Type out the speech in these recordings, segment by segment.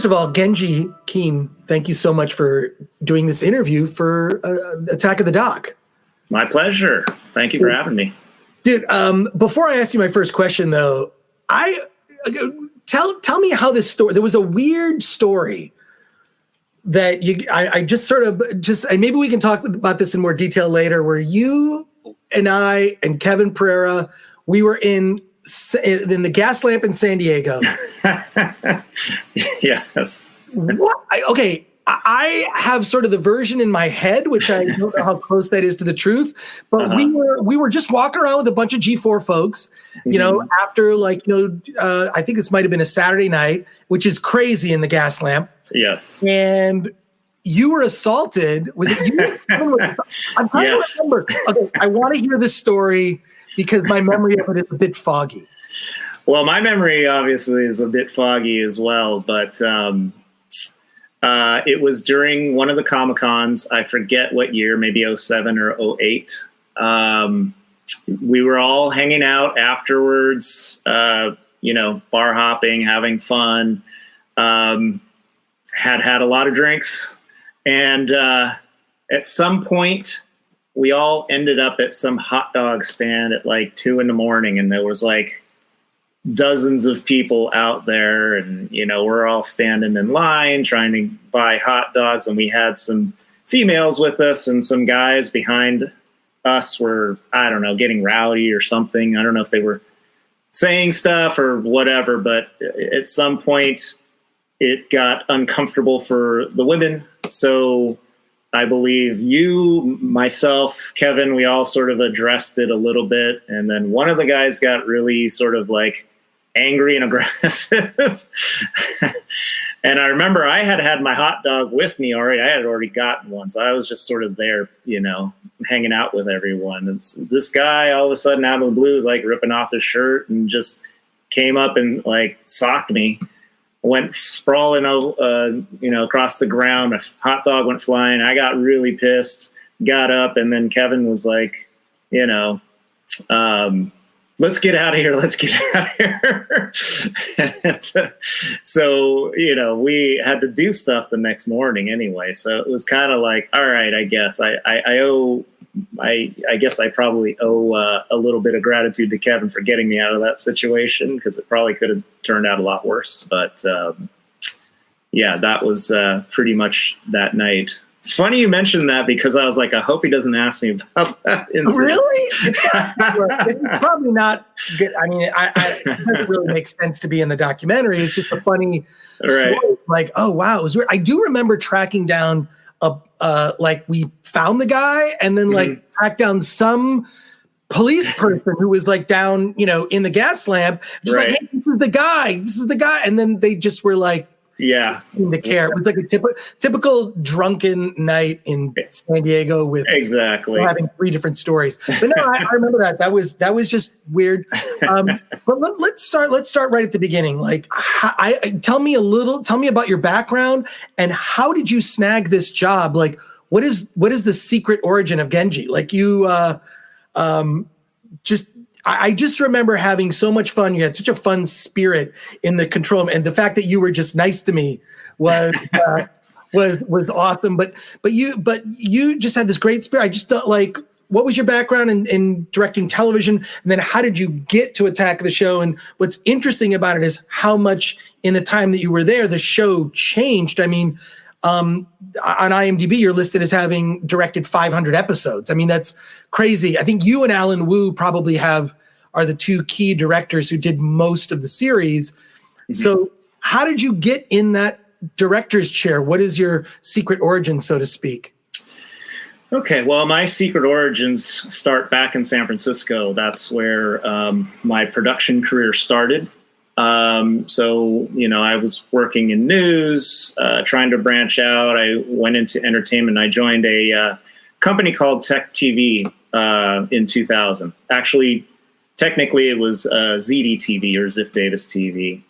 First of all, Genji Keen, thank you so much for doing this interview for Attack of the Doc. My pleasure. Thank you for having me. Dude, before I ask you my first question, though, tell me how this story, there was a weird story that I just sort of, and maybe we can talk about this in more detail later, where you and I and Kevin Pereira, we were in the gas lamp in San Diego. Yes. What? I have sort of the version in my head, which I don't know how close that is to the truth, but we were just walking around with a bunch of G4 folks, you know, after I think this might have been a Saturday night, which is crazy in the gas lamp. Yes. And you were assaulted. Was it you? I'm trying to remember. Okay, I want to hear this story because my memory of it is a bit foggy. Well, my memory obviously is a bit foggy as well, but it was during one of the Comic-Cons. I forget what year, maybe 07 or 08. We were all hanging out afterwards, bar hopping, having fun. Had a lot of drinks. And at some point, we all ended up at some hot dog stand at like 2 a.m. and there was like dozens of people out there, and we're all standing in line trying to buy hot dogs, and we had some females with us and some guys behind us were, I don't know, getting rowdy or something. I don't know if they were saying stuff or whatever, but at some point it got uncomfortable for the women. So I believe you, myself, Kevin, we all sort of addressed it a little bit. And then one of the guys got really sort of like angry and aggressive. And I remember I had my hot dog with me already. I had already gotten one. So I was just sort of there, hanging out with everyone. And this guy all of a sudden out of the blue was like ripping off his shirt and just came up and like socked me. Went sprawling, across the ground. A hot dog went flying. I got really pissed, got up, and then Kevin was like, let's get out of here. Let's get out of here. And, so, we had to do stuff the next morning anyway. So it was kind of like, all right, I guess I guess I probably owe a little bit of gratitude to Kevin for getting me out of that situation, because it probably could have turned out a lot worse. But that was pretty much that night. It's funny you mentioned that, because I was like, I hope he doesn't ask me about that incident. Really? It's probably not good. I mean, it doesn't really make sense to be in the documentary. It's just a funny story. Like, oh, wow, it was weird. I do remember tracking down we found the guy and then tracked down some police person who was like down, in the gas lamp, just like, hey, this is the guy. And then they just were like, to care. It was like a typical drunken night in San Diego with having 3 different stories. But no, I remember that. That was just weird. But let's start right at the beginning. Like, tell me about your background and how did you snag this job? Like, what is the secret origin of Genji? Like I just remember having so much fun. You had such a fun spirit in the control, and the fact that you were just nice to me was awesome. But you just had this great spirit. I just thought, like, what was your background in directing television, and then how did you get to Attack of the Show? And what's interesting about it is how much in the time that you were there, the show changed. I mean, on IMDb, you're listed as having directed 500 episodes. I mean, that's crazy. I think you and Alan Wu probably are the 2 key directors who did most of the series. Mm-hmm. So how did you get in that director's chair? What is your secret origin, so to speak? Okay, well, my secret origins start back in San Francisco. That's where my production career started. So, I was working in news, trying to branch out. I went into entertainment. I joined a company called Tech TV in 2000. Actually, technically, it was ZD TV or Ziff Davis TV.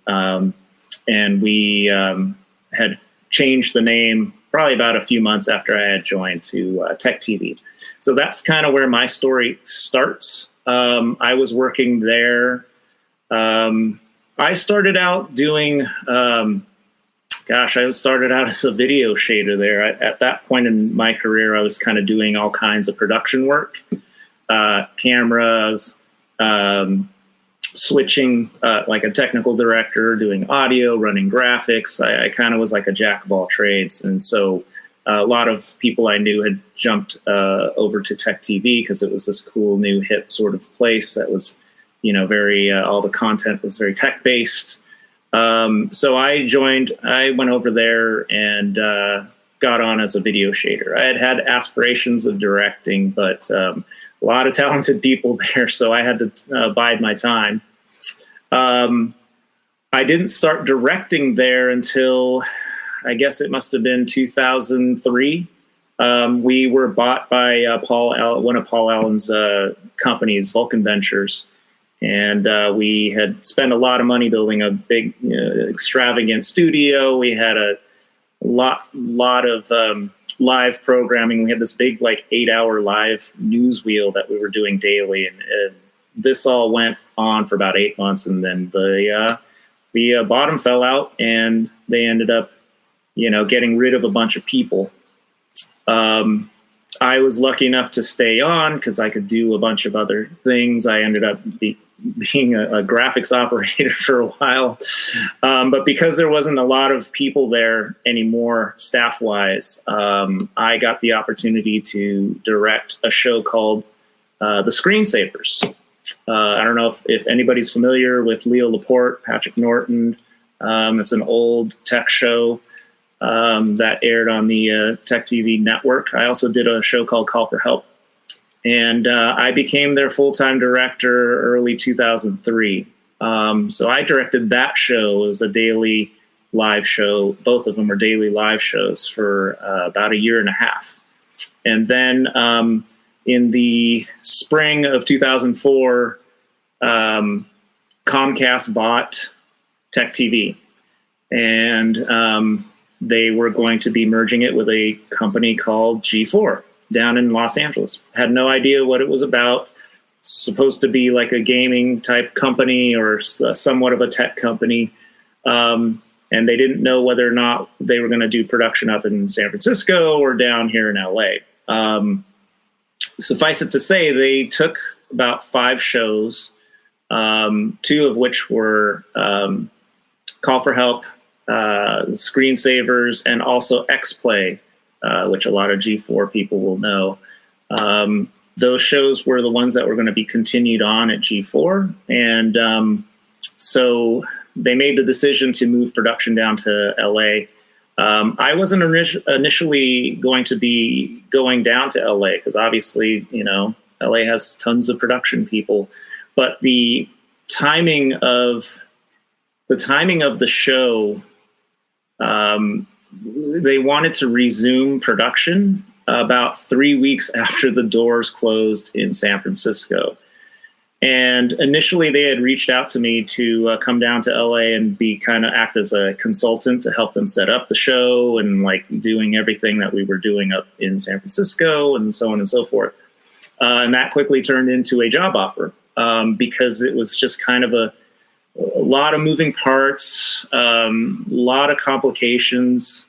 And we had changed the name probably about a few months after I had joined to Tech TV. So that's kind of where my story starts. I was working there. I started out doing gosh, I started out as a video shader there. At that point in my career, I was kind of doing all kinds of production work, cameras, switching, like a technical director, doing audio, running graphics. I kind of was like a jack of all trades. And so a lot of people I knew had jumped over to Tech TV because it was this cool, new, hip sort of place that was, very, all the content was very tech based. So I went over there and got on as a video shader. I had aspirations of directing, but a lot of talented people there, so I had to bide my time. I didn't start directing there until, I guess it must have been 2003. We were bought by one of Paul Allen's companies, Vulcan Ventures. And we had spent a lot of money building a big, extravagant studio. We had a lot of live programming. We had this big, 8-hour live news wheel that we were doing daily. And this all went on for about 8 months. And then the bottom fell out and they ended up, getting rid of a bunch of people. I was lucky enough to stay on because I could do a bunch of other things. I ended up being a graphics operator for a while. But because there wasn't a lot of people there anymore, staff-wise, I got the opportunity to direct a show called The Screensavers. I don't know if anybody's familiar with Leo Laporte, Patrick Norton. It's an old tech show that aired on the Tech TV network. I also did a show called Call for Help. And I became their full-time director early 2003. So I directed that show. It was a daily live show. Both of them were daily live shows for about a year and a half. And then in the spring of 2004, Comcast bought Tech TV. And they were going to be merging it with a company called G4 down in Los Angeles. Had no idea what it was about. Supposed to be like a gaming type company or somewhat of a tech company. And they didn't know whether or not they were going to do production up in San Francisco or down here in LA. Suffice it to say, they took about 5 shows, 2 of which were Call for Help, Screensavers, and also X-Play, which a lot of G4 people will know. Those shows were the ones that were going to be continued on at G4. And so they made the decision to move production down to LA. I wasn't initially going to be going down to LA because obviously, LA has tons of production people. But the timing of the show, they wanted to resume production about 3 weeks after the doors closed in San Francisco. And initially they had reached out to me to come down to LA and act as a consultant to help them set up the show and doing everything that we were doing up in San Francisco and so on and so forth. And that quickly turned into a job offer because it was just kind of a lot of moving parts, lot of complications.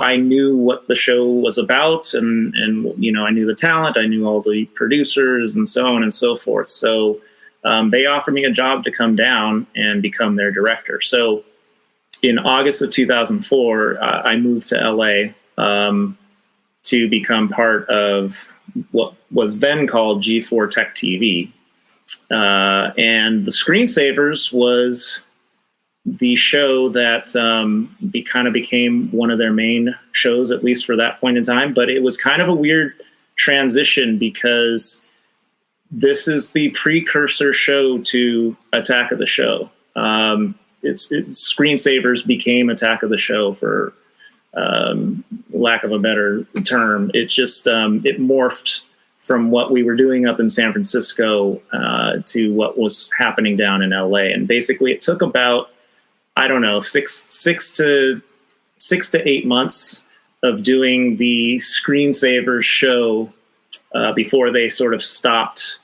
I knew what the show was about and I knew the talent, I knew all the producers and so on and so forth. So they offered me a job to come down and become their director. So in August of 2004, I moved to LA to become part of what was then called G4 Tech TV. And The Screensavers was the show that kind of became one of their main shows, at least for that point in time. But it was kind of a weird transition because this is the precursor show to Attack of the Show. Screensavers became Attack of the Show for lack of a better term. It just it morphed from what we were doing up in San Francisco to what was happening down in LA. And basically it took about, I don't know, six to 8 months of doing the Screensavers show before they sort of stopped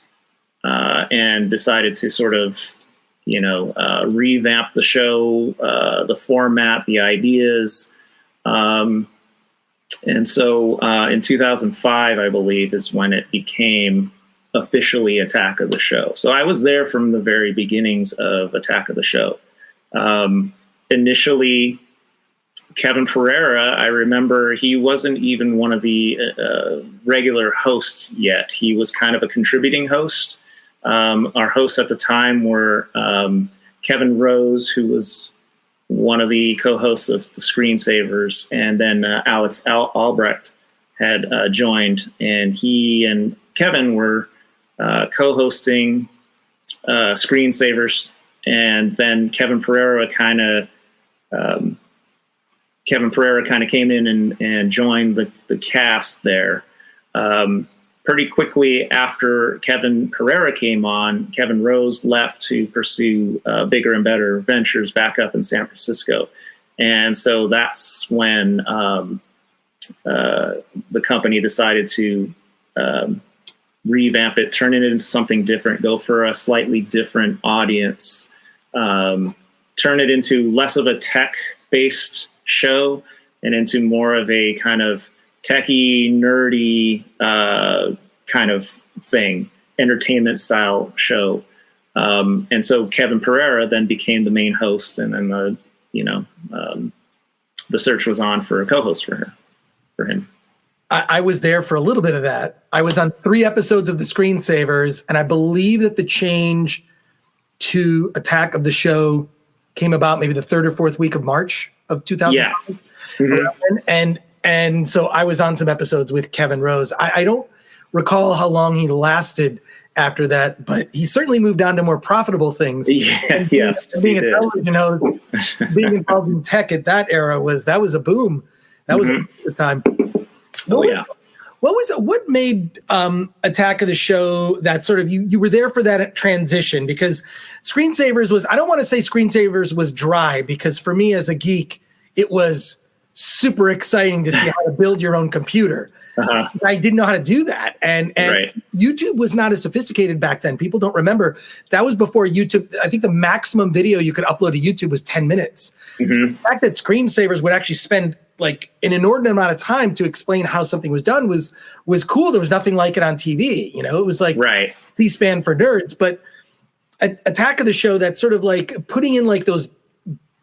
and decided to sort of revamp the show, the format, the ideas. And so in 2005, I believe, is when it became officially Attack of the Show. So I was there from the very beginnings of Attack of the Show. Initially, Kevin Pereira, I remember he wasn't even one of the regular hosts yet. He was kind of a contributing host. Our hosts at the time were Kevin Rose, who was one of the co-hosts of the Screensavers, and then Alex Albrecht had joined, and he and Kevin were co-hosting Screensavers, and then Kevin Pereira kind of came in and joined the cast there. Pretty quickly after Kevin Pereira came on, Kevin Rose left to pursue bigger and better ventures back up in San Francisco. And so that's when the company decided to revamp it, turn it into something different, go for a slightly different audience, turn it into less of a tech-based show and into more of a kind of techie, nerdy kind of thing, entertainment style show. And so Kevin Pereira then became the main host, and then the search was on for a co-host for him. I was there for a little bit of that. I was on 3 episodes of the Screensavers, and I believe that the change to Attack of the Show came about maybe the 3rd or 4th week of March of 2000. Yeah. Mm-hmm. And so I was on some episodes with Kevin Rose. I don't recall how long he lasted after that, but he certainly moved on to more profitable things. Yeah, yes, being a television host, being involved in tech at that era was a boom. That was the time. What made Attack of the Show that sort of you were there for that transition? Because Screensavers was, I don't want to say Screensavers was dry, because for me as a geek, it was super exciting to see how to build your own computer. Uh-huh. I didn't know how to do that. And right. YouTube was not as sophisticated back then. People don't remember. That was before YouTube. I think the maximum video you could upload to YouTube was 10 minutes. Mm-hmm. So the fact that Screensavers would actually spend like an inordinate amount of time to explain how something was done was cool. There was nothing like it on TV. It was like right. C-SPAN for nerds. But Attack of the Show, that's sort of like putting in like those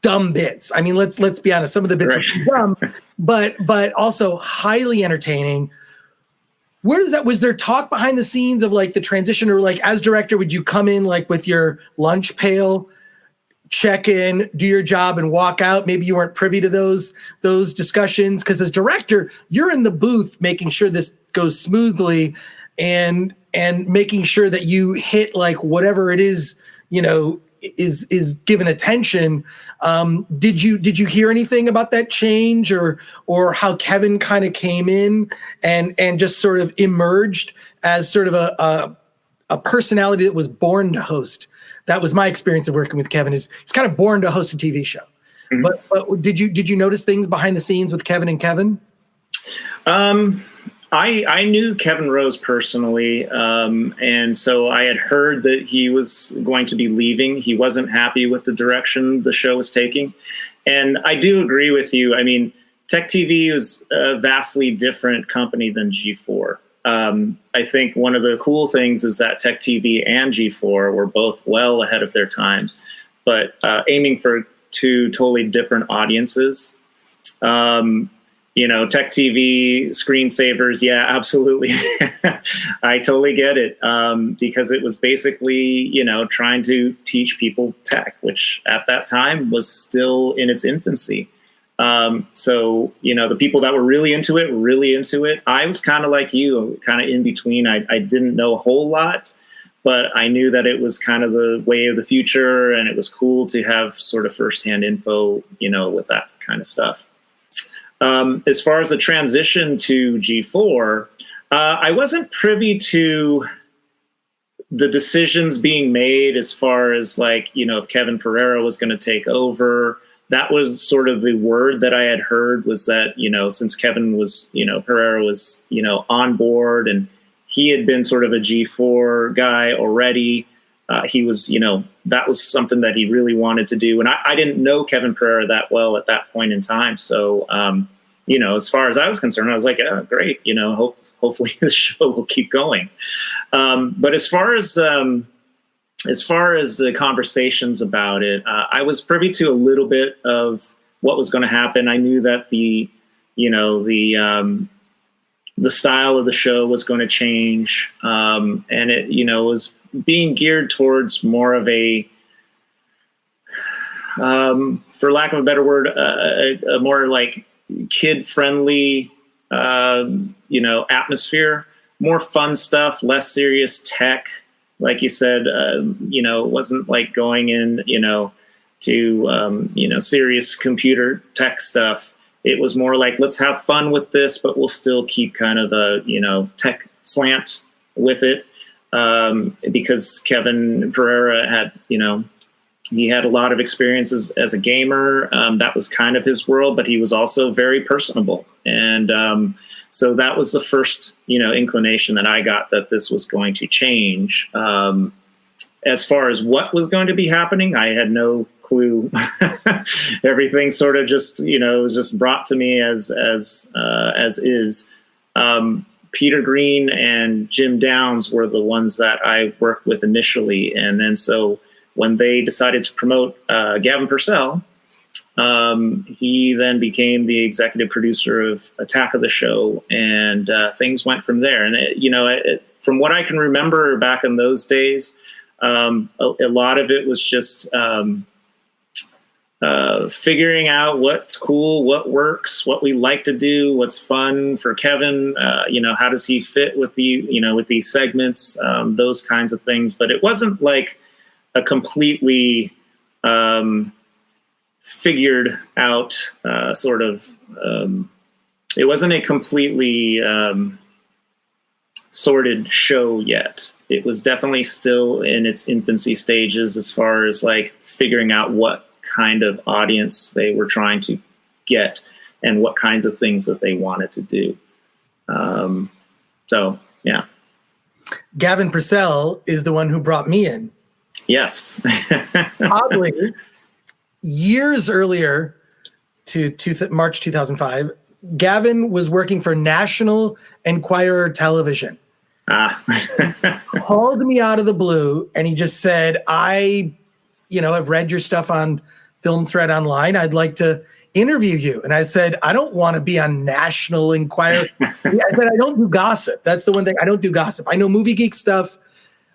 dumb bits. I mean, let's be honest. Some of the bits are dumb, but also highly entertaining. Where does that, was there talk behind the scenes of like the transition, or like as director, would you come in like with your lunch pail, check in, do your job and walk out? Maybe you weren't privy to those discussions, because as director, you're in the booth making sure this goes smoothly and making sure that you hit like whatever it is, is given attention. Did you hear anything about that change, or how Kevin kind of came in and just sort of emerged as sort of a personality that was born to host? That was my experience of working with Kevin. He's kind of born to host a TV show. Mm-hmm. But did you notice things behind the scenes with Kevin and Kevin? I knew Kevin Rose personally, and so I had heard that he was going to be leaving. He wasn't happy with the direction the show was taking. And I do agree with you. I mean, Tech TV is a vastly different company than G4. I think one of the cool things is that Tech TV and G4 were both well ahead of their times, but aiming for 2 totally different audiences. Tech TV, Screensavers, yeah, absolutely. I totally get it, because it was basically, trying to teach people tech, which at that time was still in its infancy. So, the people that were really into it. I was kind of like you, kind of in between. I didn't know a whole lot, but I knew that it was kind of the way of the future, and it was cool to have sort of firsthand info, with that kind of stuff. As far as the transition to G4, I wasn't privy to the decisions being made as far as like, if Kevin Pereira was going to take over. That was sort of the word that I had heard, was that, since Kevin was, Pereira was, on board, and he had been sort of a G4 guy already. He was, that was something that he really wanted to do. And I didn't know Kevin Pereira that well at that point in time. So, as far as I was concerned, I was like, oh, great, hopefully this show will keep going. But as far as the conversations about it, I was privy to a little bit of what was going to happen. I knew that the style of the show was going to change, and it, was being geared towards more of a, for lack of a better word, a more like kid-friendly, atmosphere, more fun stuff, less serious tech. Like you said, it wasn't like going in, to serious computer tech stuff. It was more like, let's have fun with this, but we'll still keep kind of a, tech slant with it. Because Kevin Pereira had, he had a lot of experiences as a gamer. That was kind of his world, but he was also very personable. And so that was the first, inclination that I got that this was going to change. As far as what was going to be happening, I had no clue. Everything sort of just, was just brought to me as is. Peter Green and Jim Downs were the ones that I worked with initially. And then so when they decided to promote Gavin Purcell, he then became the executive producer of Attack of the Show, and things went from there. And, from what I can remember back in those days, a lot of it was just figuring out what's cool, what works, what we like to do, what's fun for Kevin. How does he fit with with these segments, those kinds of things. But it wasn't like a completely figured out sort of. It wasn't a completely sorted show yet. It was definitely still in its infancy stages as far as like figuring out what kind of audience they were trying to get and what kinds of things that they wanted to do. So, yeah. Gavin Purcell is the one who brought me in. Yes. Oddly, years earlier to March 2005, Gavin was working for National Enquirer Television. Called me out of the blue, and he just said, I've read your stuff on Film Thread Online. I'd like to interview you. And I said, I don't want to be on National Enquirer. I said, I don't do gossip. That's the one thing. I don't do gossip. I know movie geek stuff.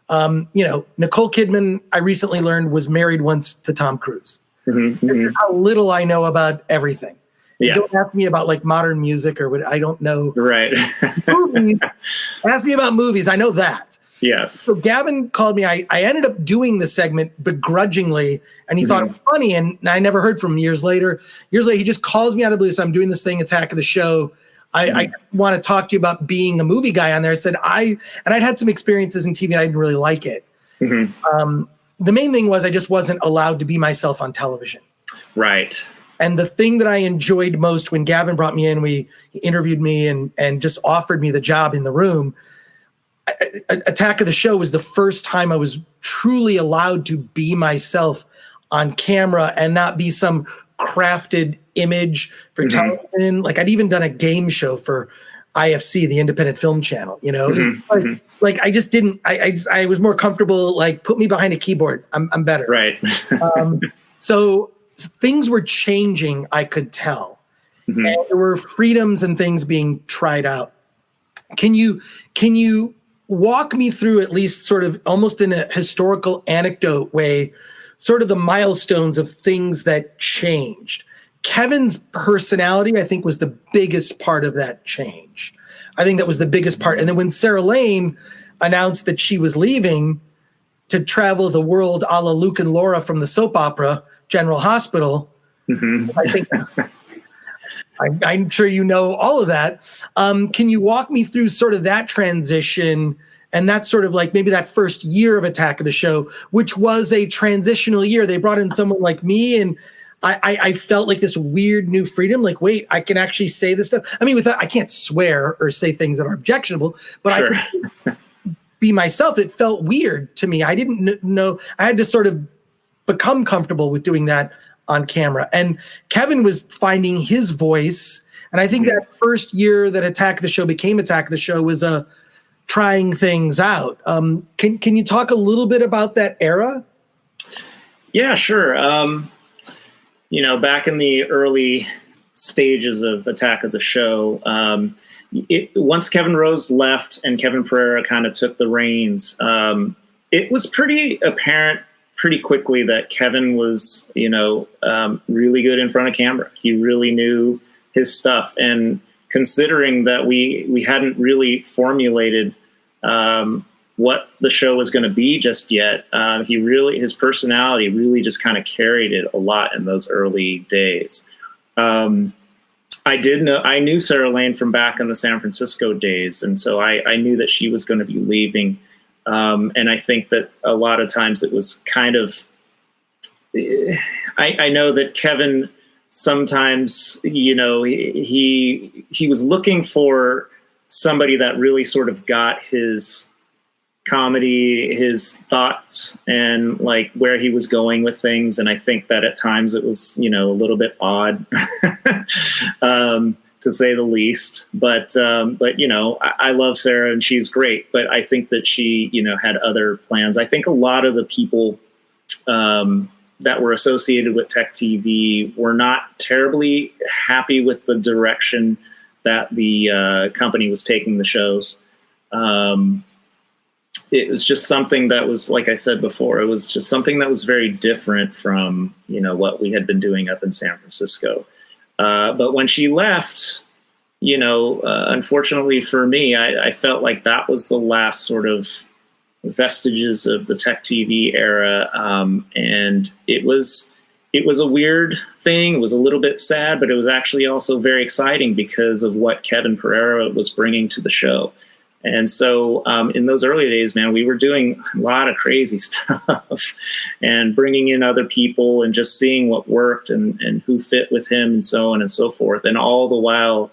Nicole Kidman, I recently learned, was married once to Tom Cruise. Mm-hmm. This is how little I know about everything. Yeah. Don't ask me about like modern music or what I don't know. Right. Movies. Ask me about movies. I know that. Yes. So Gavin called me. I ended up doing the segment begrudgingly, and he thought it was funny, and I never heard from him years later. Years later, he just calls me out of the blue. So I'm doing this thing, Attack of the Show. I want to talk to you about being a movie guy on there. I said, I'd had some experiences in TV and I didn't really like it. Mm-hmm. The main thing was I just wasn't allowed to be myself on television. Right. And the thing that I enjoyed most when Gavin brought me in, he interviewed me and just offered me the job in the room. Attack of the Show was the first time I was truly allowed to be myself on camera and not be some crafted image for television. Like I'd even done a game show for IFC, the Independent Film Channel, like I just didn't, I was more comfortable, like put me behind a keyboard. I'm better. Right. So things were changing, I could tell. And there were freedoms and things being tried out. Can you walk me through, at least sort of almost in a historical anecdote way, sort of the milestones of things that changed? Kevin's personality, I think, was the biggest part of that change. I think that was the biggest part. And then when Sarah Lane announced that she was leaving to travel the world a la Luke and Laura from the soap opera General Hospital, I think I'm sure you know all of that. Can you walk me through sort of that transition and that sort of like maybe that first year of Attack of the Show, which was a transitional year? They brought in someone like me, and I felt like this weird new freedom. Like, wait, I can actually say this stuff. I mean, I can't swear or say things that are objectionable, but I could be myself. It felt weird to me. I didn't know. I had to sort of become comfortable with doing that on camera. And Kevin was finding his voice. And I think that first year that Attack of the Show became Attack of the Show was trying things out. Can you talk a little bit about that era? Yeah, sure. Back in the early stages of Attack of the Show, once Kevin Rose left and Kevin Pereira kind of took the reins, it was pretty apparent pretty quickly that Kevin was, really good in front of camera. He really knew his stuff. And considering that we hadn't really formulated what the show was going to be just yet, his personality really just kind of carried it a lot in those early days. I knew Sarah Lane from back in the San Francisco days. And so I knew that she was going to be leaving. And I think that a lot of times it was kind of, I know that Kevin sometimes, he was looking for somebody that really sort of got his comedy, his thoughts, and like where he was going with things. And I think that at times it was, a little bit odd, to say the least. But I love Sarah and she's great, but I think that she, had other plans. I think a lot of the people that were associated with Tech TV were not terribly happy with the direction that the company was taking the shows. It was just something that was, like I said before, it was just something that was very different from, what we had been doing up in San Francisco. But when she left, unfortunately for me, I felt like that was the last sort of vestiges of the Tech TV era. And it was a weird thing. It was a little bit sad, but it was actually also very exciting because of what Kevin Pereira was bringing to the show. And so in those early days, man, we were doing a lot of crazy stuff and bringing in other people and just seeing what worked and who fit with him and so on and so forth. And all the while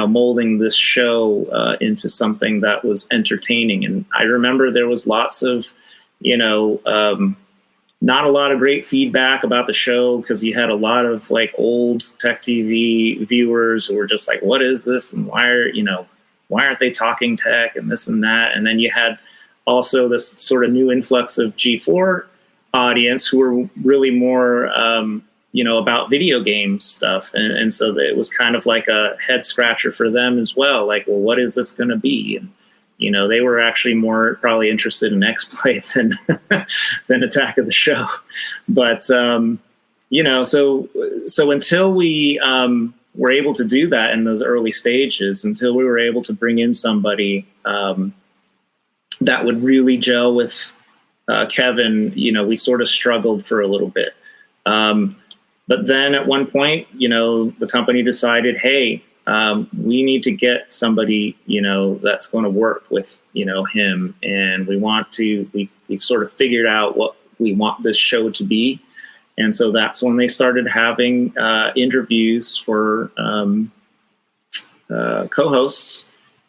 molding this show into something that was entertaining. And I remember there was lots of, not a lot of great feedback about the show because you had a lot of like old Tech TV viewers who were just like, what is this? And why aren't they talking tech and this and that? And then you had also this sort of new influx of G4 audience who were really more, about video game stuff. And so it was kind of like a head scratcher for them as well. Like, well, what is this going to be? And, they were actually more probably interested in X-Play than Attack of the Show. But, so until we, were able to do that in those early stages, until we were able to bring in somebody that would really gel with Kevin, we sort of struggled for a little bit. But then at one point, the company decided, hey, we need to get somebody, that's going to work with, him. And we've sort of figured out what we want this show to be. And so that's when they started having interviews for co-hosts,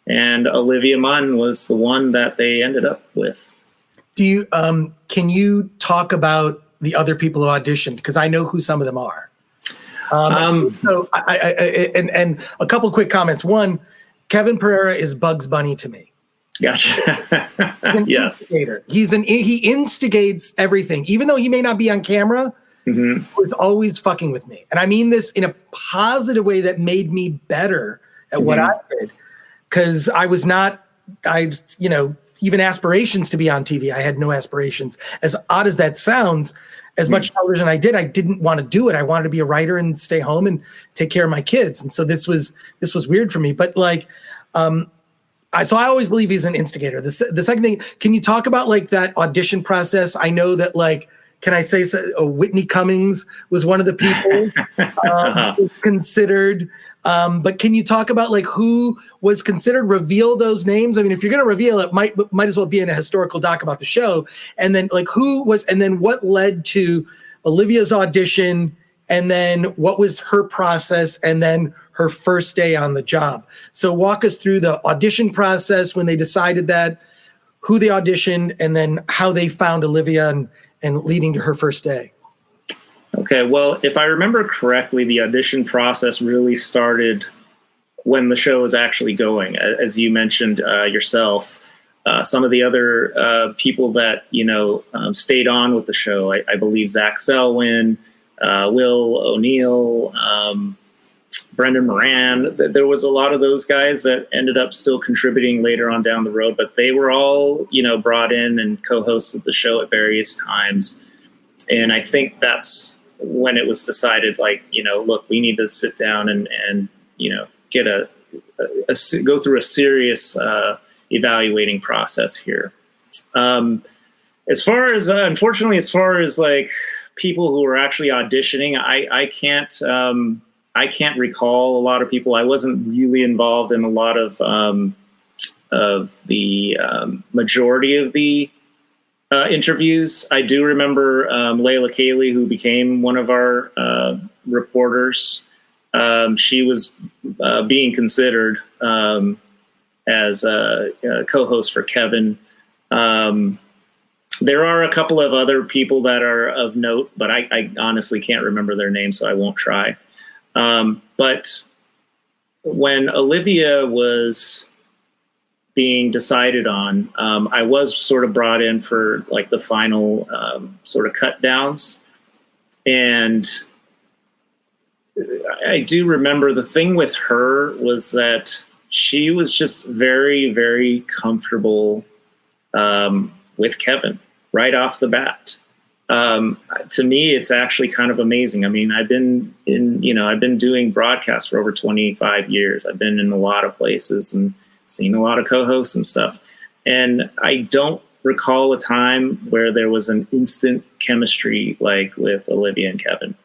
and Olivia Munn was the one that they ended up with. Do you can you talk about the other people who auditioned? Because I know who some of them are. So and a couple quick comments. One, Kevin Pereira is Bugs Bunny to me. Gotcha. Yes. Instigator. He instigates everything, even though he may not be on camera. Mm-hmm. Was always fucking with me. And I mean this in a positive way that made me better at what I did. Because even aspirations to be on TV, I had no aspirations. As odd as that sounds, as much television I didn't want to do it. I wanted to be a writer and stay home and take care of my kids. And so this was weird for me. But like, so I always believe he's an instigator. The second thing, can you talk about like that audition process? I know that like, can I say Whitney Cummings was one of the people considered? But can you talk about like who was considered? Reveal those names. I mean, if you're going to reveal it, might as well be in a historical doc about the show. And then like who was, and then what led to Olivia's audition, and then what was her process, and then her first day on the job. So walk us through the audition process when they decided that, who they auditioned, and then how they found Olivia, and leading to her first day? Okay, well, if I remember correctly, the audition process really started when the show was actually going. As you mentioned yourself, some of the other people that stayed on with the show, I believe Zach Selwyn, Will O'Neill, Brendan Moran. There was a lot of those guys that ended up still contributing later on down the road, but they were all brought in and co-hosted the show at various times. And I think that's when it was decided, look, we need to sit down and get go through a serious evaluating process here. As far as unfortunately, as far as like people who were actually auditioning, I can't recall a lot of people. I wasn't really involved in a lot of the majority of the interviews. I do remember Layla Cayley, who became one of our reporters. She was being considered as a co-host for Kevin. There are a couple of other people that are of note, but I honestly can't remember their names, so I won't try. But when Olivia was being decided on, I was sort of brought in for like the final sort of cut downs. And I do remember the thing with her was that she was just very, very comfortable with Kevin right off the bat. To me, it's actually kind of amazing. I mean, I've been doing broadcasts for over 25 years. I've been in a lot of places and seen a lot of co-hosts and stuff. And I don't recall a time where there was an instant chemistry like with Olivia and Kevin.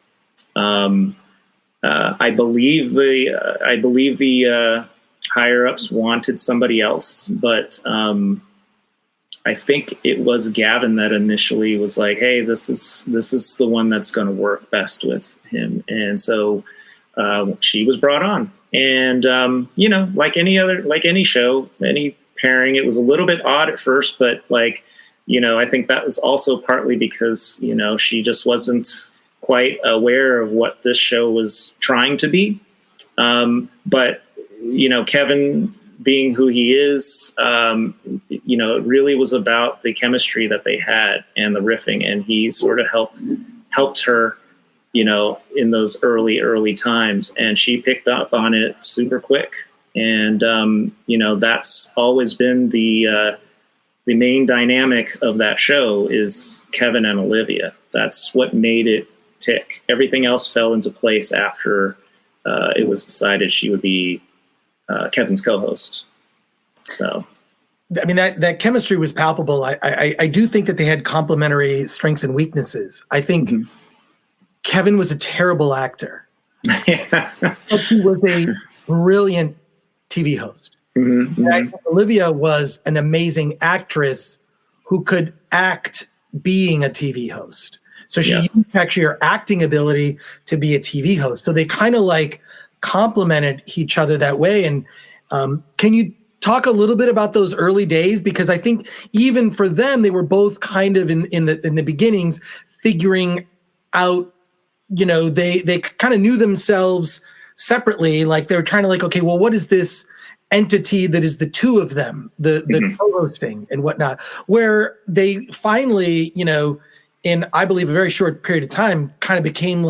I believe the higher ups wanted somebody else, but I think it was Gavin that initially was like, "Hey, this is the one that's going to work best with him," and so she was brought on. And like any show, any pairing, it was a little bit odd at first, but I think that was also partly because she just wasn't quite aware of what this show was trying to be. But Kevin, being who he is, it really was about the chemistry that they had and the riffing, and he sort of helped her, in those early times, and she picked up on it super quick. And that's always been the main dynamic of that show is Kevin and Olivia. That's what made it tick. Everything else fell into place after it was decided she would be Kevin's co-host. So, I mean, that chemistry was palpable. I do think that they had complementary strengths and weaknesses. I think Kevin was a terrible actor, but he was a brilliant TV host. And I think Olivia was an amazing actress who could act being a TV host. So she used actually her acting ability to be a TV host. So they kind of complemented each other that way. And can you talk a little bit about those early days? Because I think even for them, they were both kind of in the beginnings figuring out, they kind of knew themselves separately. Like they were trying to okay, well, what is this entity that is the two of them, the co-hosting and whatnot, where they finally, in, I believe, a very short period of time, kind of became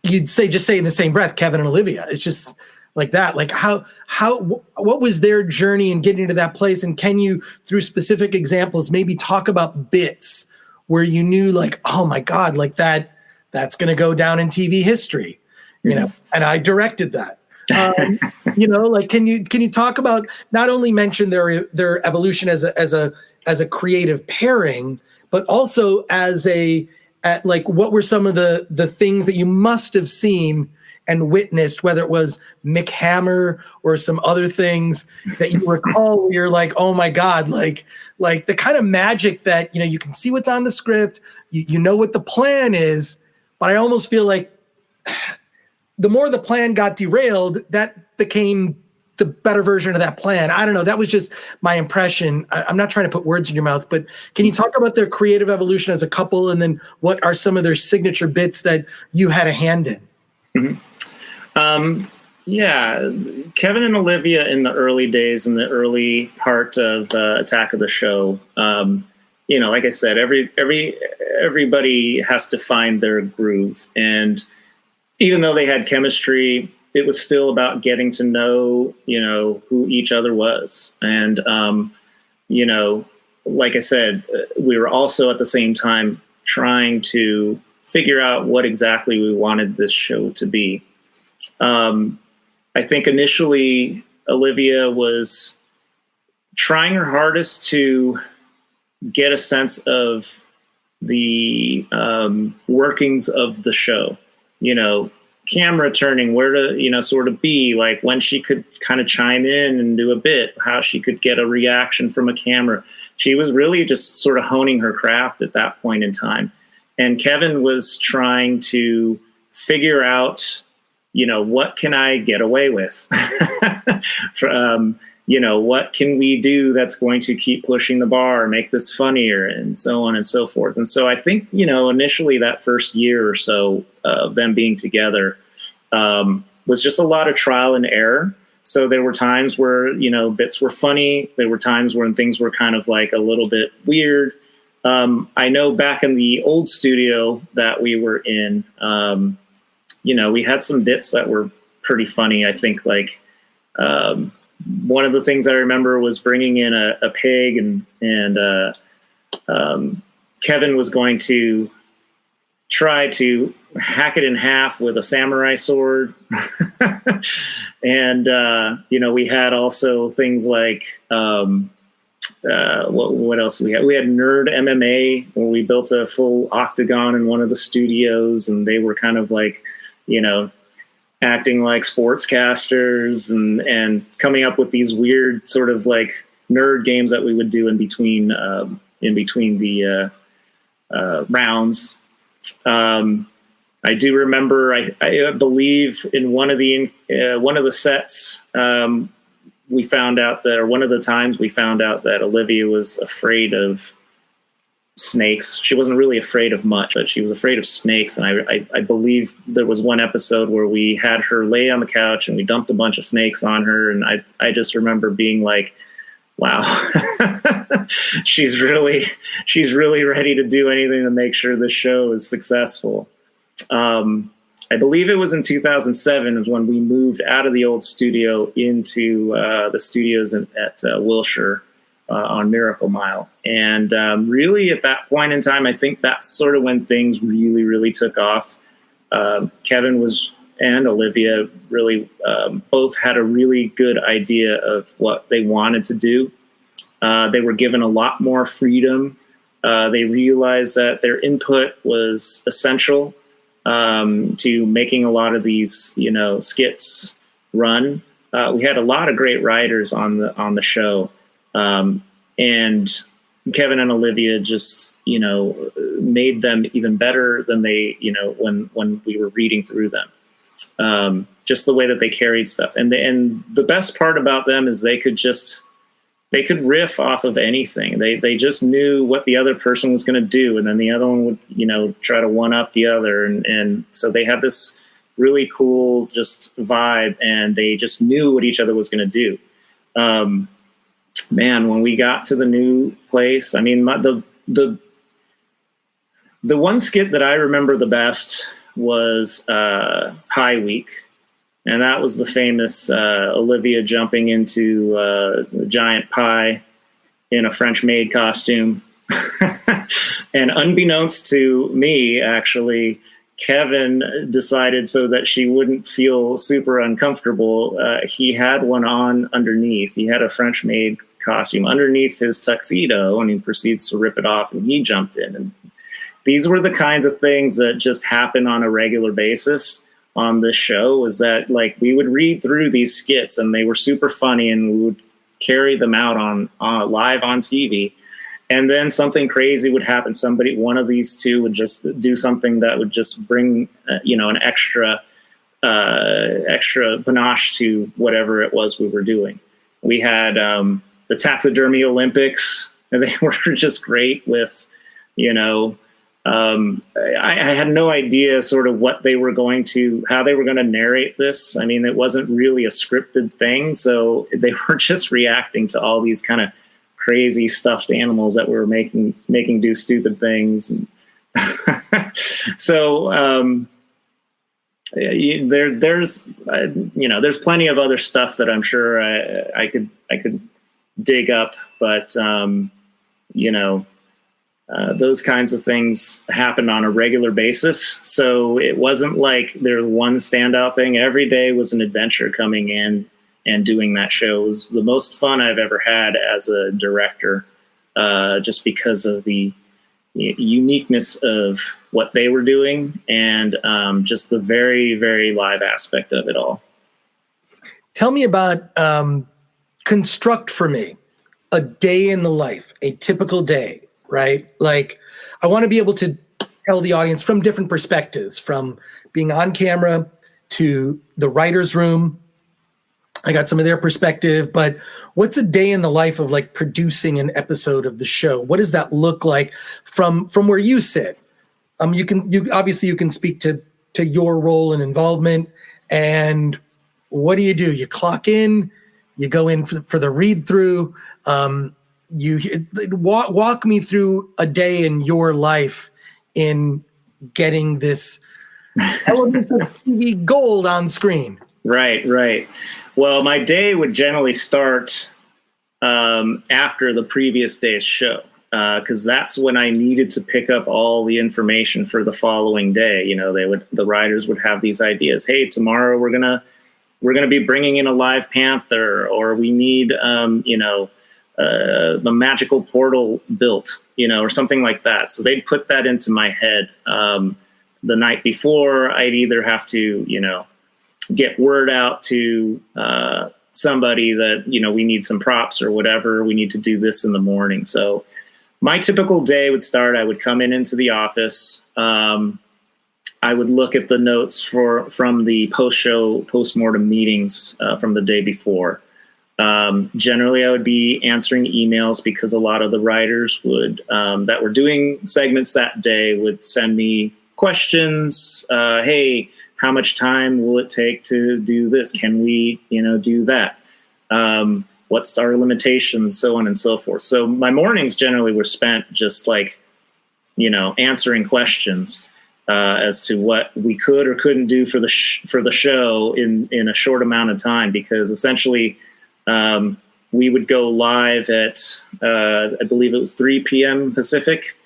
you'd just say in the same breath, Kevin and Olivia. It's just like that. What was their journey in getting to that place? And can you, through specific examples, maybe talk about bits where you knew oh my God, that's going to go down in TV history, and I directed that. Can you talk about, not only mention their evolution as a creative pairing, but also as what were some of the things that you must have seen and witnessed, whether it was Mick Hammer or some other things that you recall where you're oh my God, the kind of magic that, you can see what's on the script, you know what the plan is, but I almost feel the more the plan got derailed, that became the better version of that plan. I don't know. That was just my impression. I'm not trying to put words in your mouth, but can you talk about their creative evolution as a couple, and then what are some of their signature bits that you had a hand in? Mm-hmm. Yeah, Kevin and Olivia in the early days, in the early part of Attack of the Show, like I said, everybody has to find their groove. And even though they had chemistry, it was still about getting to know, who each other was. And, like I said, we were also at the same time trying to figure out what exactly we wanted this show to be. I think initially Olivia was trying her hardest to get a sense of the workings of the show, camera turning, where to, sort of be, like when she could kind of chime in and do a bit, how she could get a reaction from a camera. She was really just sort of honing her craft at that point in time. And Kevin was trying to figure out, what can I get away with? What can we do that's going to keep pushing the bar, make this funnier, and so on and so forth. And so I think, initially that first year or so of them being together was just a lot of trial and error. So there were times where, bits were funny. There were times when things were kind of like a little bit weird. I know back in the old studio that we were in, we had some bits that were pretty funny. I think one of the things I remember was bringing in a pig, and Kevin was going to try to hack it in half with a samurai sword. And, we had also things like, what else we had? We had Nerd MMA, where we built a full octagon in one of the studios, and they were kind of like, acting like sportscasters and coming up with these weird sort of like nerd games that we would do in between the rounds. I do remember, I believe in one of the sets, we found out that, or one of the times we found out that Olivia was afraid of snakes. She wasn't really afraid of much, but she was afraid of snakes. And I believe there was one episode where we had her lay on the couch and we dumped a bunch of snakes on her. And I just remember being like, wow, she's really ready to do anything to make sure this show is successful. I believe it was in 2007 is when we moved out of the old studio into the studios at Wilshire on Miracle Mile. And really at that point in time, I think that's sort of when things really, really took off. Kevin and Olivia really both had a really good idea of what they wanted to do. They were given a lot more freedom. They realized that their input was essential to making a lot of these, skits run. We had a lot of great writers on the show. And Kevin and Olivia just, made them even better than they, when we were reading through them. Just the way that they carried stuff. And the best part about them is they could riff off of anything. They just knew what the other person was going to do. And then the other one would, try to one up the other. And so they had this really cool just vibe, and they just knew what each other was going to do. Man, when we got to the new place, I mean, the one skit that I remember the best was Pie Week. And that was the famous Olivia jumping into the giant pie in a French maid costume. And unbeknownst to me, actually, Kevin decided, so that she wouldn't feel super uncomfortable, he had one on underneath. He had a French maid costume underneath his tuxedo, and he proceeds to rip it off, and he jumped in. And these were the kinds of things that just happen on a regular basis on this show, was that like we would read through these skits and they were super funny, and we would carry them out on live on TV. And then something crazy would happen. One of these two would just do something that would just bring, an extra extra panache to whatever it was we were doing. We had the taxidermy Olympics, and they were just great with, I had no idea sort of how they were going to narrate this. I mean, it wasn't really a scripted thing. So they were just reacting to all these kind of crazy stuffed animals that we were making do stupid things. And so there's plenty of other stuff that I'm sure I could dig up, but those kinds of things happen on a regular basis. So it wasn't like there's one standout thing. Every day was an adventure coming in and doing that show. It was the most fun I've ever had as a director, just because of the uniqueness of what they were doing and just the very, very live aspect of it all. Tell me about construct for me a day in the life, a typical day. Right? Like, I want to be able to tell the audience from different perspectives, from being on camera to the writer's room. I got some of their perspective, but what's a day in the life of like producing an episode of the show? What does that look like from where you sit? You can speak to your role and involvement, and what do? You clock in, you go in for the read through. You walk me through a day in your life in getting this element of TV gold on screen. Right. Well, my day would generally start after the previous day's show, because that's when I needed to pick up all the information for the following day. The writers would have these ideas. Hey, tomorrow we're gonna be bringing in a live panther, or we need the magical portal built, or something like that. So they'd put that into my head. The night before, I'd either have to, get word out to somebody that, we need some props or whatever. We need to do this in the morning. So my typical day would start, I would come into the office. I would look at the notes from the post-mortem meetings from the day before. Generally, I would be answering emails because a lot of the writers that were doing segments that day would send me questions. Hey, how much time will it take to do this? Can we, do that? What's our limitations? So on and so forth. So my mornings generally were spent just like, answering questions as to what we could or couldn't do for the show in a short amount of time, because essentially, we would go live at, I believe it was 3 p.m. Pacific.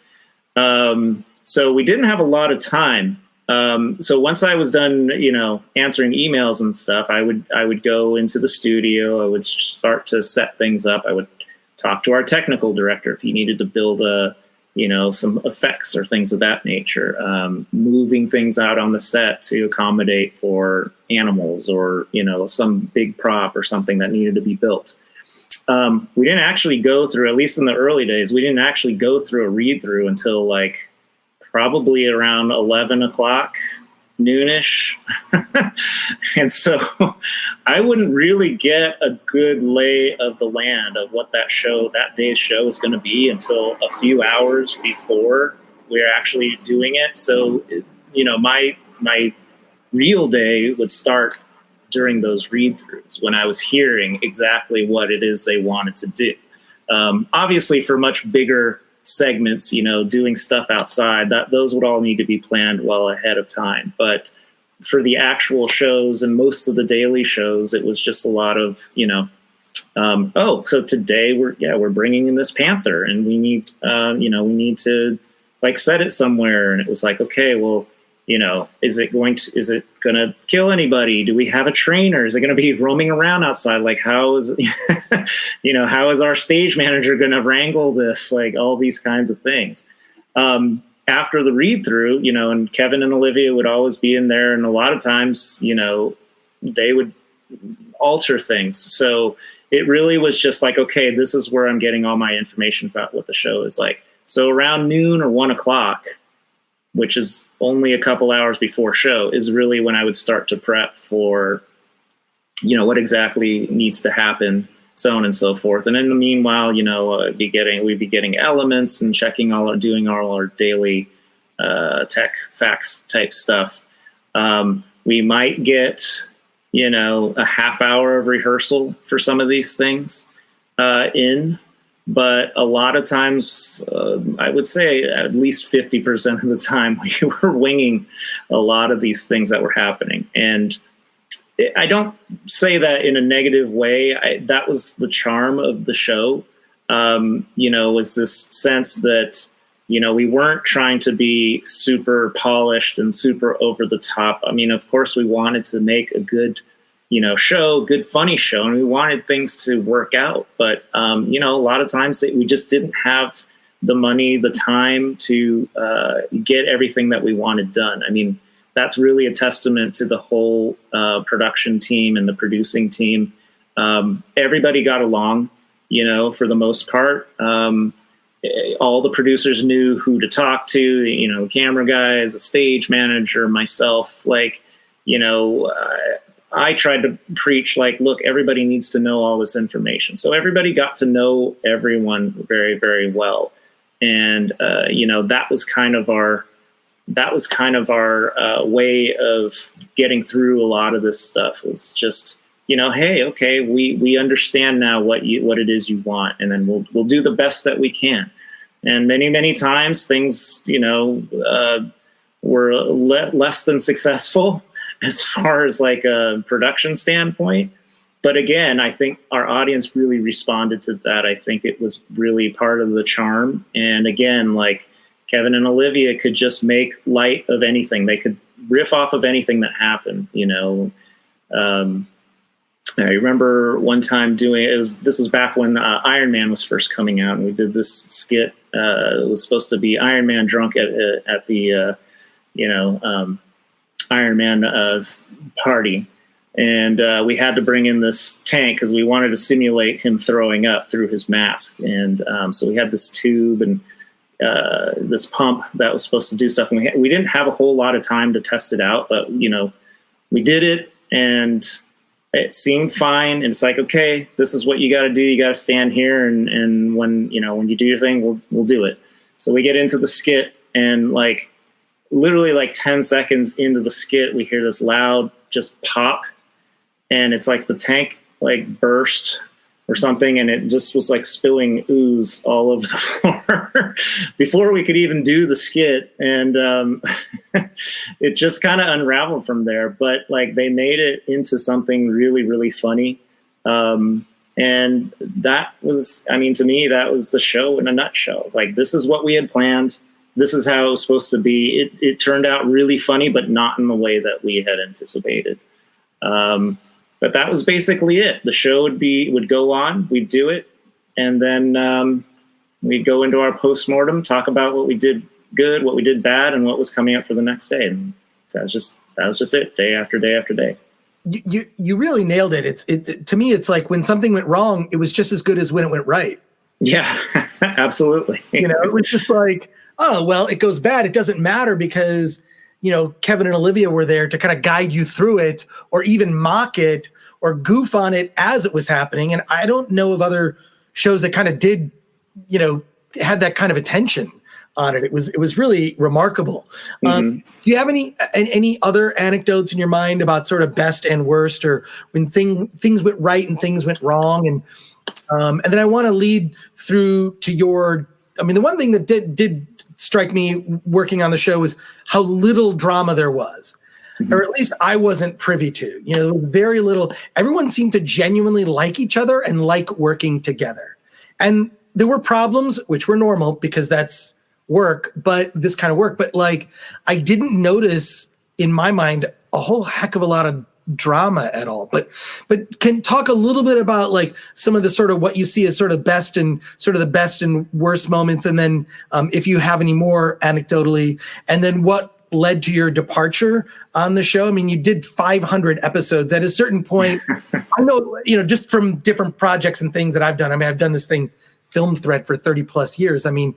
So we didn't have a lot of time. So once I was done, answering emails and stuff, I would go into the studio. I would start to set things up. I would talk to our technical director if he needed to build some effects or things of that nature, moving things out on the set to accommodate for animals or, some big prop or something that needed to be built. We didn't actually go through, at least in the early days, we didn't actually go through a read through until like probably around 11 o'clock, noonish. And so I wouldn't really get a good lay of the land of what that day's show is going to be until a few hours before we're actually doing it. So, my real day would start during those read-throughs when I was hearing exactly what it is they wanted to do. Obviously, for much bigger segments, doing stuff outside, those would all need to be planned well ahead of time. But for the actual shows and most of the daily shows, it was just a lot of, so today we're bringing in this panther and we need to like set it somewhere. And it was like, okay, well, is it going to kill anybody? Do we have a trainer? Is it going to be roaming around outside? Like, how is, how is our stage manager going to wrangle this? Like all these kinds of things. After the read through, and Kevin and Olivia would always be in there. And a lot of times, they would alter things. So it really was just like, okay, this is where I'm getting all my information about what the show is like. So around noon or 1 o'clock, which is only a couple hours before show, is really when I would start to prep for, what exactly needs to happen, so on and so forth. And in the meanwhile, we'd be getting elements and doing all our daily tech facts type stuff. We might get, a half hour of rehearsal for some of these things but a lot of times, I would say at least 50% of the time, we were winging a lot of these things that were happening. And I don't say that in a negative way. That was the charm of the show, was this sense that, we weren't trying to be super polished and super over the top. I mean, of course, we wanted to make a good, good, funny show, and we wanted things to work out. But, a lot of times we just didn't have the money, the time to get everything that we wanted done. I mean, that's really a testament to the whole production team and the producing team. Everybody got along, for the most part. All the producers knew who to talk to, camera guys, the stage manager, myself, I tried to preach, look, everybody needs to know all this information. So everybody got to know everyone very, very well. And, that was kind of our way of getting through a lot of this stuff. Was just, hey, okay, we understand now what it is you want, and then we'll do the best that we can. And many, many times things, were less than successful as far as a production standpoint. But again, I think our audience really responded to that. I think it was really part of the charm. And again, Kevin and Olivia could just make light of anything. They could riff off of anything that happened, I remember one time this was back when Iron Man was first coming out, and we did this skit. It was supposed to be Iron Man drunk at the, Iron Man party. And we had to bring in this tank because we wanted to simulate him throwing up through his mask. And so we had this tube and this pump that was supposed to do stuff. And we didn't have a whole lot of time to test it out, but, we did it, and it seemed fine. And it's okay, this is what you got to do. You got to stand here. And when you do your thing, we'll do it. So we get into the skit, and literally 10 seconds into the skit, we hear this loud just pop. And it's the tank burst or something. And it just was spilling ooze all over the floor before we could even do the skit. And it just kind of unraveled from there. But they made it into something really, really funny. And that was, to me, that was the show in a nutshell. It's this is what we had planned. This is how it was supposed to be. It turned out really funny, but not in the way that we had anticipated. But that was basically it. The show would go on, we'd do it, and then we'd go into our postmortem, talk about what we did good, what we did bad, and what was coming up for the next day. And that was just it, day after day after day. You really nailed it. To me, it's when something went wrong, it was just as good as when it went right. Yeah, absolutely. It was just oh, well, it goes bad. It doesn't matter because, Kevin and Olivia were there to kind of guide you through it, or even mock it or goof on it as it was happening. And I don't know of other shows that kind of did, had that kind of attention on it. It was really remarkable. Do you have any other anecdotes in your mind about sort of best and worst, or when things went right and things went wrong? And then I want to lead through to the one thing that did strike me working on the show was how little drama there was, or at least I wasn't privy to. Very little. Everyone seemed to genuinely like each other and like working together. And there were problems, which were normal because that's work, but this kind of work. But I didn't notice in my mind a whole heck of a lot of drama at all. But can talk a little bit about some of the sort of what you see as sort of best and sort of the best and worst moments, and then if you have any more anecdotally, and then what led to your departure on the show. You did 500 episodes. At a certain point, I know, just from different projects and things that I've done. I've done this thing film thread for 30 plus years. I mean,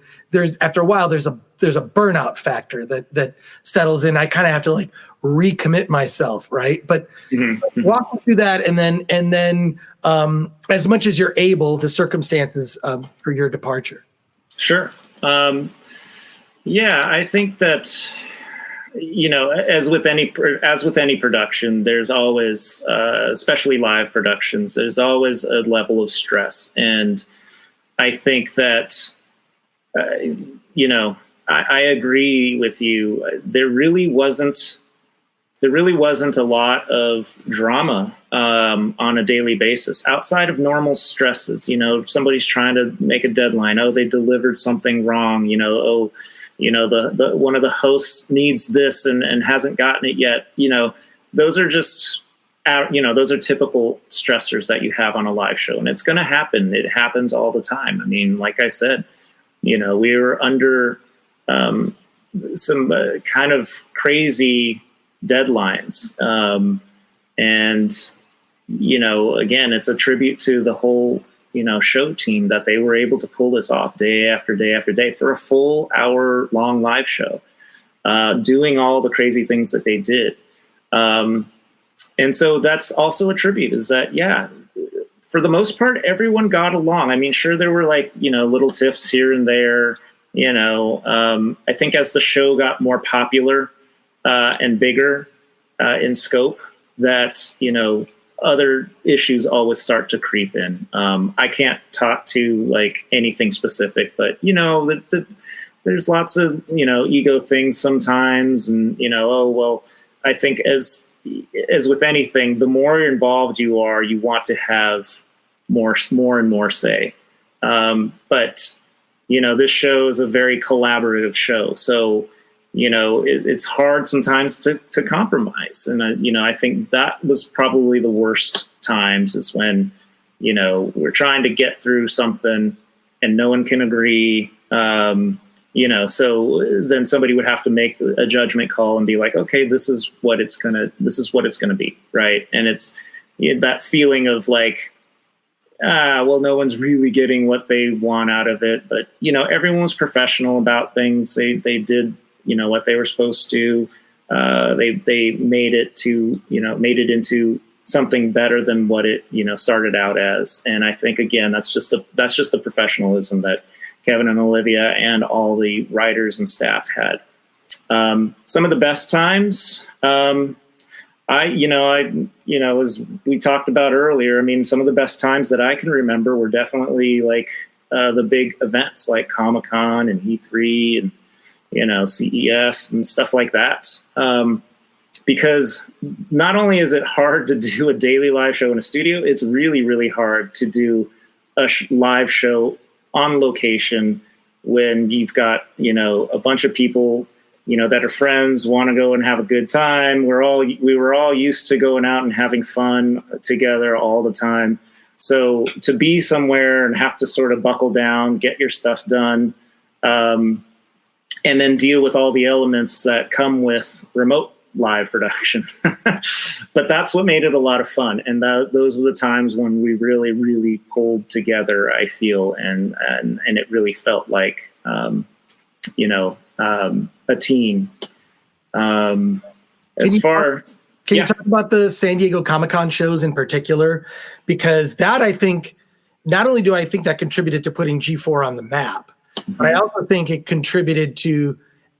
after a while, there's a burnout factor that settles in. I kind of have to like recommit myself, right? But walk me through that, and then as much as you're able, the circumstances for your departure. Sure. Yeah, I think that, you know, as with any production, there's always, especially live productions, there's always a level of stress. And I think that, you know, I agree with you. There really wasn't a lot of drama on a daily basis outside of normal stresses. You know, somebody's trying to make a deadline. Oh, they delivered something wrong. You know, oh, you know, the one of the hosts needs this and hasn't gotten it yet. You know, those are just, you know, those are typical stressors that you have on a live show, and it's going to happen. It happens all the time. I mean, like I said, you know, we were under some kind of crazy deadlines. And, you know, again, it's a tribute to the whole, you know, show team that they were able to pull this off day after day after day for a full hour long live show, doing all the crazy things that they did. And so that's also a tribute, is that, yeah, for the most part, everyone got along. I mean, sure, there were like, you know, little tiffs here and there, you know. I think as the show got more popular and bigger in scope, that, you know, other issues always start to creep in. I can't talk to like anything specific, but, you know, there's lots of, you know, ego things sometimes. And, you know, oh, well, I think as with anything, the more involved you are, you want to have more and more say. But, you know, this show is a very collaborative show. So, you know, it's hard sometimes to compromise. And, you know, I think that was probably the worst times, is when, you know, we're trying to get through something and no one can agree. You know, so then somebody would have to make a judgment call and be like, okay, this is what it's gonna be, right? And it's, you know, that feeling of like, well, no one's really getting what they want out of it, but, you know, everyone's professional about things. They did, you know, what they were supposed to. They made it into something better than what it, you know, started out as. And I think, again, that's just the professionalism that Kevin and Olivia and all the writers and staff had. Some of the best times, as we talked about earlier, I mean, some of the best times that I can remember were definitely like the big events like Comic-Con and E3 and, you know, CES and stuff like that. Because not only is it hard to do a daily live show in a studio, it's really, really hard to do a live show on location when you've got, you know, a bunch of people, you know, that are friends, want to go and have a good time. We were all used to going out and having fun together all the time. So to be somewhere and have to sort of buckle down, get your stuff done, and then deal with all the elements that come with remote live production. But that's what made it a lot of fun. And those are the times when we really, really pulled together, I feel, and it really felt like, you know, a team. Can you talk about the San Diego Comic-Con shows in particular? Because that, I think, not only do I think that contributed to putting G4 on the map, but I also think it contributed to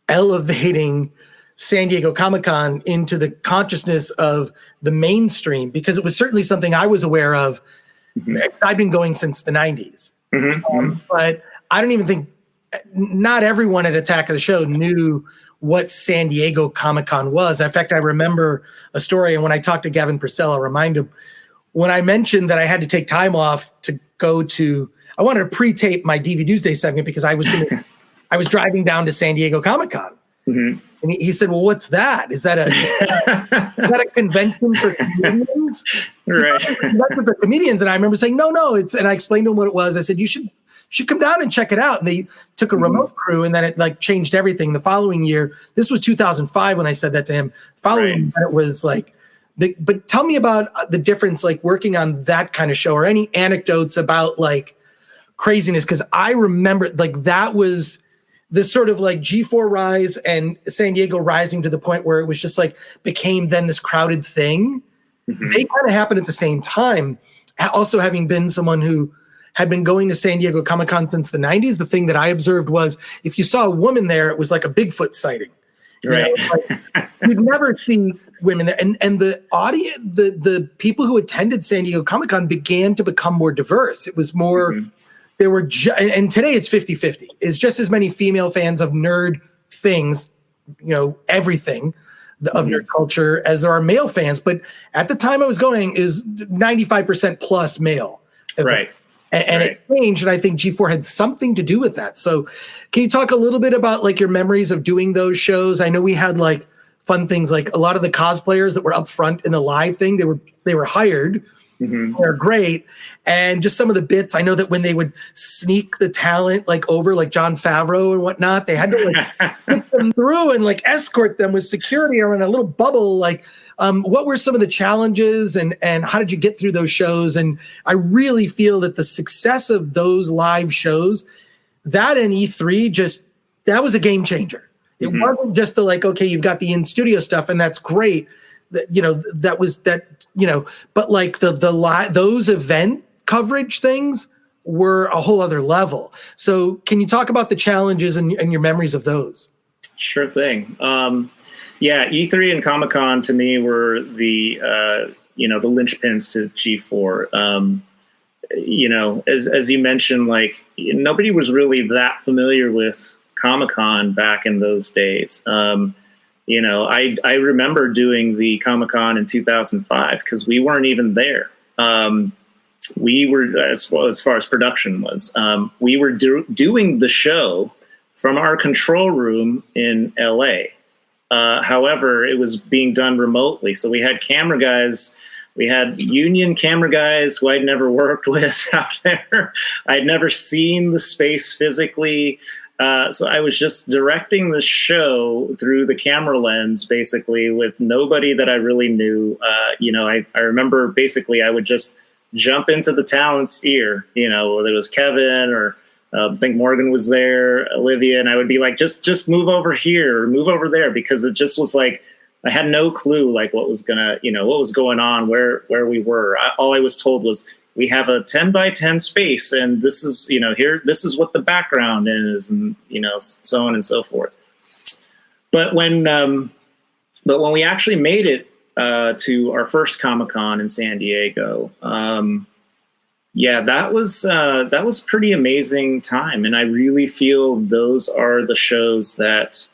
elevating San Diego Comic-Con into the consciousness of the mainstream, because it was certainly something I was aware of. I've been going since the 90s. But I don't even think, not everyone at Attack of the Show knew what San Diego Comic-Con was. In fact, I remember a story, and when I talked to Gavin Purcell, I'll remind him, when I mentioned that I had to take time off to go to, I wanted to pre-tape my DVD Tuesday segment because I was driving down to San Diego Comic-Con. And he said, well, what's that? Is that a convention for comedians? Right. Convention for comedians. And I remember saying, no, and I explained to him what it was. I said, you should come down and check it out. And they took a remote crew, and then it like changed everything. The following year, this was 2005 when I said that to him. Following that, it was like, but tell me about the difference, like working on that kind of show, or any anecdotes about like craziness, because I remember like that was this sort of like G4 rise and San Diego rising to the point where it was just like became then this crowded thing. Mm-hmm. They kind of happened at the same time. Also, having been someone who had been going to San Diego Comic-Con since the 90s, the thing that I observed was if you saw a woman there, it was like a Bigfoot sighting. Right. Like, you'd never see women there. And the audience, the people who attended San Diego Comic-Con began to become more diverse. It was more, Mm-hmm. there were, and today it's 50-50. It's just as many female fans of nerd things, everything of Mm-hmm. nerd culture as there are male fans. But at the time I was going is 95% plus male. Right. And right. it changed, and I think G4 had something to do with that. So can you talk a little bit about like your memories of doing those shows? I know we had like fun things, like a lot of the cosplayers that were up front in the live thing, they were hired. Mm-hmm. They're great. And just some of the bits, I know that when they would sneak the talent like over, like Jon Favreau and whatnot, they had to like put them through and like escort them with security around a little bubble. Like, what were some of the challenges and how did you get through those shows? And I really feel that the success of those live shows, that and E3, that was a game changer. It Mm-hmm. wasn't just the like, okay, you've got the in-studio stuff and that's great. But like those event coverage things were a whole other level. So can you talk about the challenges and your memories of those? Sure thing. E3 and Comic-Con to me were the linchpins to G4. As you mentioned, like nobody was really that familiar with Comic-Con back in those days. I remember doing the Comic-Con in 2005 because we weren't even there. We were, as far as production was, we were doing the show from our control room in LA. However, it was being done remotely. So we had camera guys, we had union camera guys who I'd never worked with out there. I'd never seen the space physically. So I was just directing the show through the camera lens, basically, with nobody that I really knew. I remember basically I would just jump into the talent's ear, whether it was Kevin or I think Morgan was there, Olivia, and I would be like, just move over here or move over there, because it just was like I had no clue like what was going on, where we were. All I was told was, we have a 10 by 10 space, and this is, here, this is what the background is, and, so on and so forth. But when we actually made it to our first Comic-Con in San Diego, that was pretty amazing time. And I really feel those are the shows that,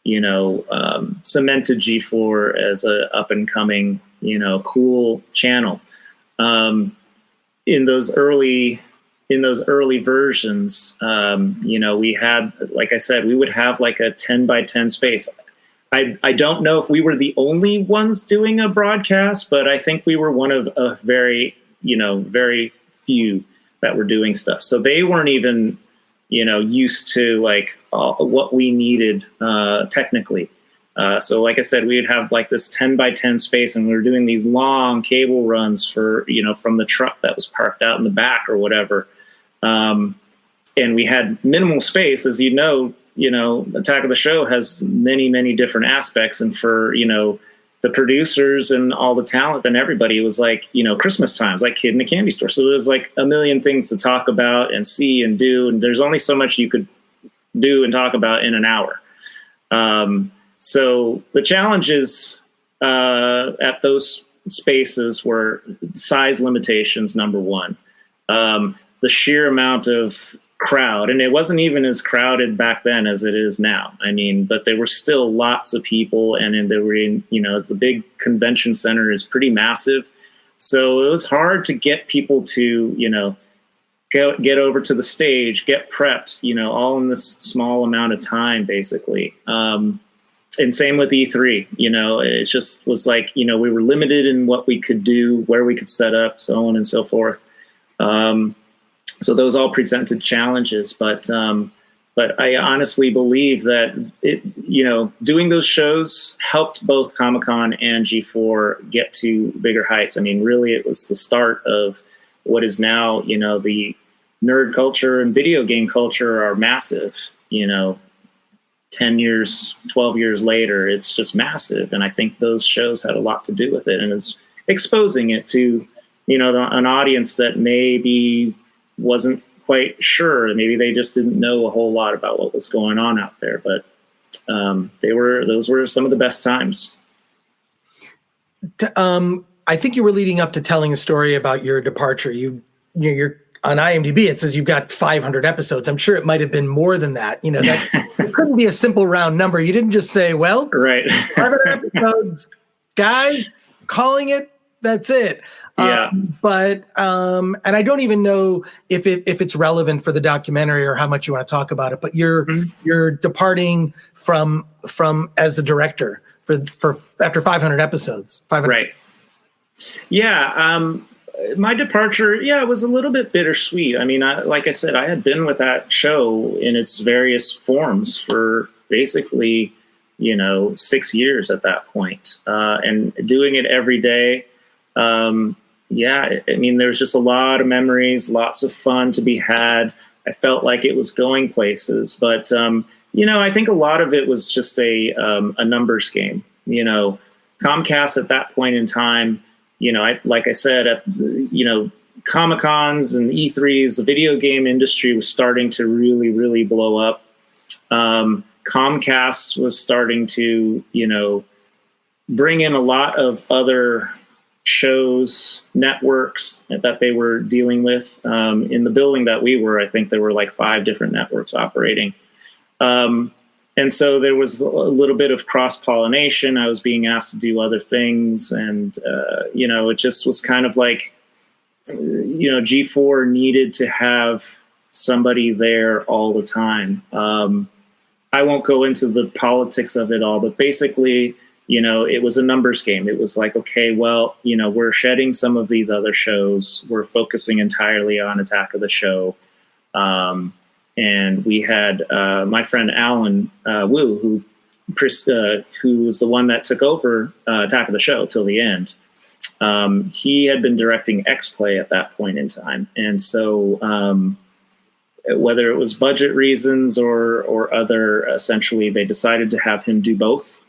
cemented G4 as a up and coming, cool channel. In those early versions, we had, like I said, we would have like a 10 by 10 space. I don't know if we were the only ones doing a broadcast, but I think we were one of a very few that were doing stuff. So they weren't even, used to like what we needed technically. So like I said, we would have like this 10 by 10 space, and we were doing these long cable runs for, from the truck that was parked out in the back or whatever. And we had minimal space, as Attack of the Show has many, many different aspects. And for, the producers and all the talent and everybody, it was like, Christmas time, it was like Kid in a Candy Store. So there was like a million things to talk about and see and do. And there's only so much you could do and talk about in an hour. So the challenges at those spaces were size limitations, number one. The sheer amount of crowd, and it wasn't even as crowded back then as it is now. I mean, but there were still lots of people, and there were the big convention center is pretty massive. So it was hard to get people to, get over to the stage, get prepped, all in this small amount of time, basically. And same with E3, it just was like, we were limited in what we could do, where we could set up, so on and so forth. So those all presented challenges, but I honestly believe that doing those shows helped both Comic-Con and G4 get to bigger heights. I mean, really, it was the start of what is now, the nerd culture and video game culture are massive. 10 years, 12 years later, it's just massive. And I think those shows had a lot to do with it, and it's exposing it to, an audience that maybe wasn't quite sure. Maybe they just didn't know a whole lot about what was going on out there, but those were some of the best times. I think you were leading up to telling a story about your departure. You're on IMDb, it says you've got 500 episodes. I'm sure it might have been more than that. That it couldn't be a simple round number. You didn't just say, well, right. 500 episodes, guy, calling it, that's it. Yeah. And I don't even know if it's relevant for the documentary or how much you want to talk about it, but you're departing from as the director for after 500 episodes. 500. Right. Yeah. My departure, it was a little bit bittersweet. I mean, like I said, I had been with that show in its various forms for basically, 6 years at that point, and doing it every day. There's just a lot of memories, lots of fun to be had. I felt like it was going places, but, I think a lot of it was just a numbers game. Comcast at that point in time, like I said, at Comic-Cons and E3s, the video game industry was starting to really, really blow up. Comcast was starting to, bring in a lot of other shows, networks that they were dealing with. In the building that we were, I think there were like 5 different networks operating. And so there was a little bit of cross-pollination. I was being asked to do other things. And, it just was kind of like, G4 needed to have somebody there all the time. I won't go into the politics of it all, but basically, it was a numbers game. It was like, okay, well, we're shedding some of these other shows. We're focusing entirely on Attack of the Show. And we had my friend Alan Wu, who was the one that took over Attack of the Show till the end. He had been directing X-Play at that point in time. And so whether it was budget reasons or other, essentially, they decided to have him do both.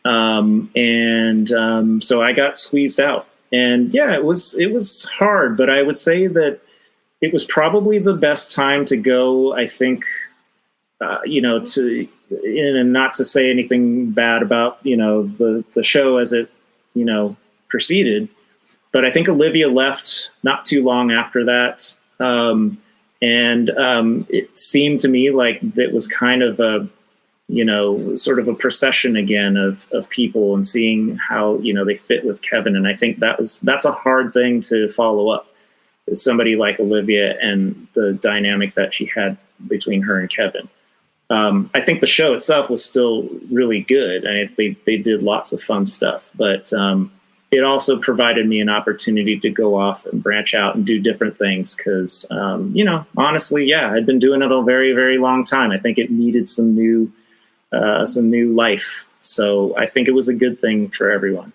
So I got squeezed out. And it was hard, but I would say that it was probably the best time to go, I think, and not to say anything bad about, the show as it, proceeded. But I think Olivia left not too long after that. It seemed to me like it was kind of a, sort of a procession again of people and seeing how, they fit with Kevin. And I think that's a hard thing to follow up. Somebody like Olivia and the dynamics that she had between her and Kevin. I think the show itself was still really good. They did lots of fun stuff, but it also provided me an opportunity to go off and branch out and do different things. Cause honestly, I'd been doing it a very, very long time. I think it needed some new life. So I think it was a good thing for everyone.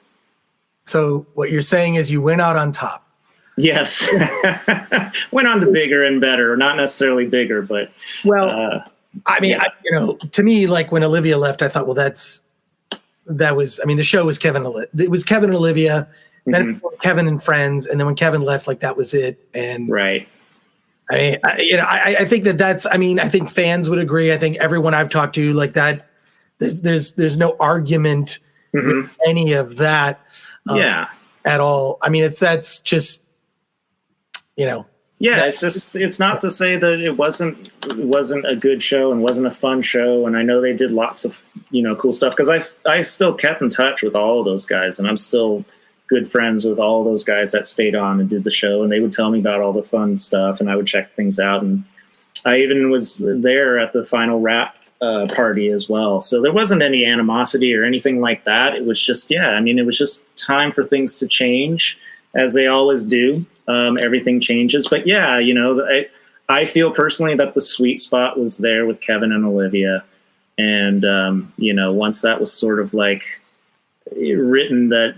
So what you're saying is you went out on top. Yes. Went on to bigger and better, not necessarily bigger, but to me, like when Olivia left, I thought, well, the show was Kevin. It was Kevin and Olivia, then it was Kevin and friends. And then when Kevin left, like that was it. And right. I think I think fans would agree. I think everyone I've talked to like that, there's no argument with any of that. At all. I mean, that's just, it's not to say that it wasn't a good show and wasn't a fun show. And I know they did lots of, cool stuff. Cause I still kept in touch with all of those guys, and I'm still good friends with all those guys that stayed on and did the show. And they would tell me about all the fun stuff, and I would check things out. And I even was there at the final wrap party as well. So there wasn't any animosity or anything like that. It was just, it was just time for things to change, as they always do. Everything changes, but I feel personally that the sweet spot was there with Kevin and Olivia. And, once that was sort of like, written that,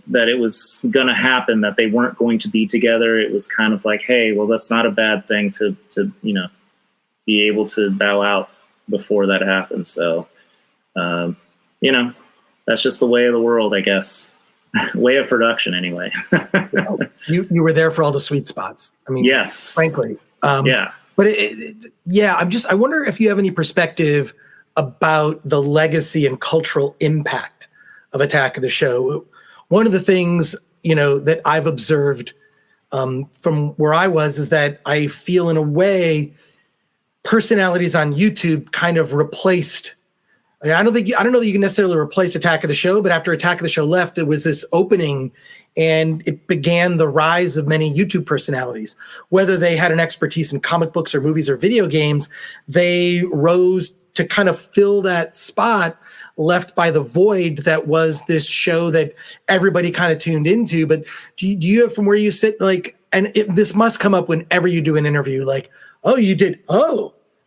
that it was going to happen, that they weren't going to be together. It was kind of like, hey, well, that's not a bad thing to be able to bow out before that happens. So, that's just the way of the world, I guess. Way of production, anyway. You were there for all the sweet spots. I mean, yes, frankly. Yeah. But I wonder if you have any perspective about the legacy and cultural impact of Attack of the Show. One of the things, that I've observed from where I was is that I feel, in a way, personalities on YouTube kind of replaced. I don't know that you can necessarily replace Attack of the Show, but after Attack of the Show left, there was this opening, and it began the rise of many YouTube personalities. Whether they had an expertise in comic books or movies or video games, they rose to kind of fill that spot left by the void that was this show that everybody kind of tuned into. But do you have, from where you sit, this must come up whenever you do an interview, like, oh, you did,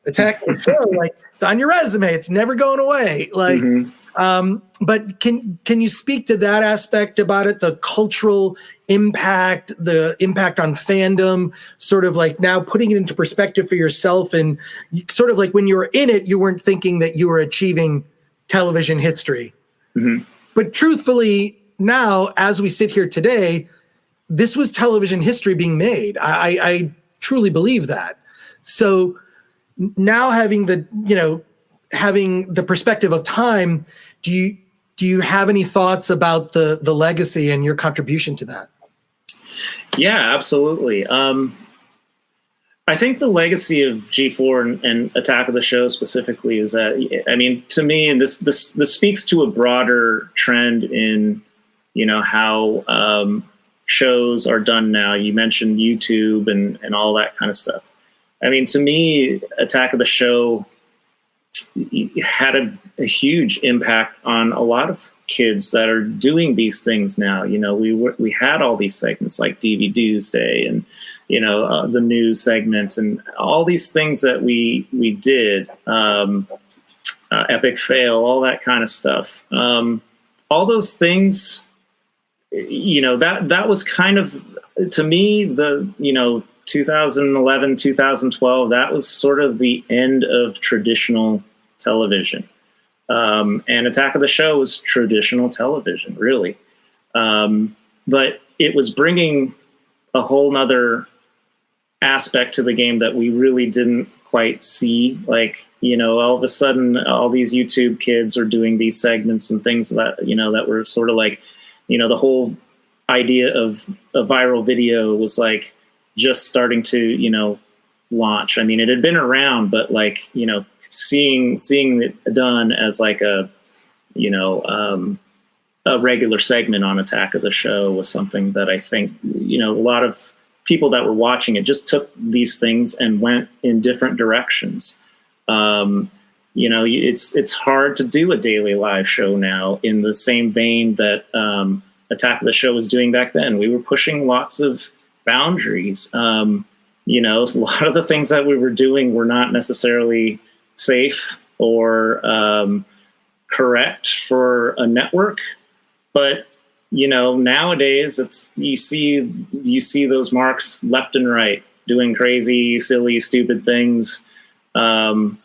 Attack of the Show, like, it's on your resume, it's never going away. Like, but can you speak to that aspect about it, the cultural impact, the impact on fandom, sort of like now putting it into perspective for yourself, and sort of like when you were in it, you weren't thinking that you were achieving television history. But truthfully, now, as we sit here today, this was television history being made. I truly believe that. So now having the perspective of time, do you have any thoughts about the legacy and your contribution to that? Yeah, absolutely. I think the legacy of G4 and Attack of the Show specifically is that, I mean, to me, and this speaks to a broader trend in, how shows are done now. You mentioned YouTube and all that kind of stuff. I mean, to me, Attack of the Show had a huge impact on a lot of kids that are doing these things now. We had all these segments like DVD Day and, the news segment and all these things that we did, Epic Fail, all that kind of stuff. All those things, that was kind of, to me, 2011, 2012, that was sort of the end of traditional television. And Attack of the Show was traditional television, really. But it was bringing a whole nother aspect to the game that we really didn't quite see. Like, all of a sudden, all these YouTube kids are doing these segments and things that, that were sort of like, the whole idea of a viral video was like, just starting to, launch. I mean, it had been around, but like, seeing it done as like a regular segment on Attack of the Show was something that I think, a lot of people that were watching it just took these things and went in different directions. It's hard to do a daily live show now in the same vein that Attack of the Show was doing back then. We were pushing lots of boundaries. A lot of the things that we were doing were not necessarily safe or correct for a network, but nowadays you see those marks left and right doing crazy, silly, stupid things. And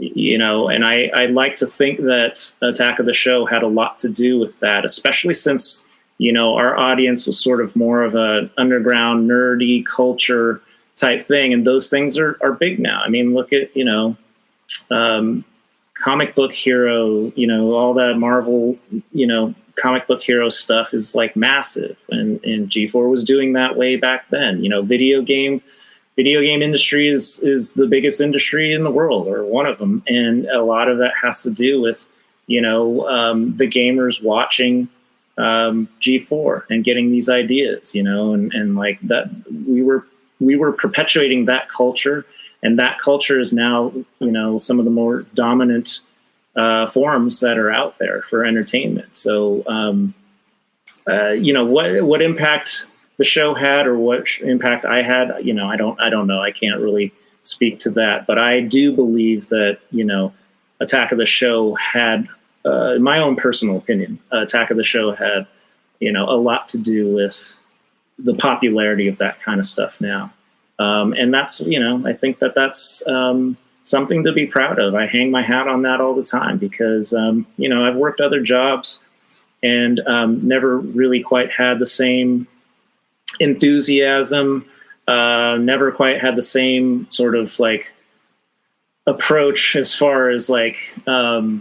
I like to think that Attack of the Show had a lot to do with that, especially since our audience was sort of more of an underground, nerdy culture type thing. And those things are big now. I mean, look at, comic book hero, all that Marvel, comic book hero stuff is like massive. And G4 was doing that way back then. Video game industry is the biggest industry in the world, or one of them. And a lot of that has to do with, the gamers watching G4 and getting these ideas, and like that we were perpetuating that culture, and that culture is now, some of the more dominant forms that are out there for entertainment. So, what impact the show had, or what impact I had, I don't know. I can't really speak to that, but I do believe that, Attack of the Show had in my own personal opinion, Attack of the Show had, a lot to do with the popularity of that kind of stuff now. And that's, I think that's something to be proud of. I hang my hat on that all the time because, I've worked other jobs and never really quite had the same enthusiasm, never quite had the same sort of like approach as far as like, oh,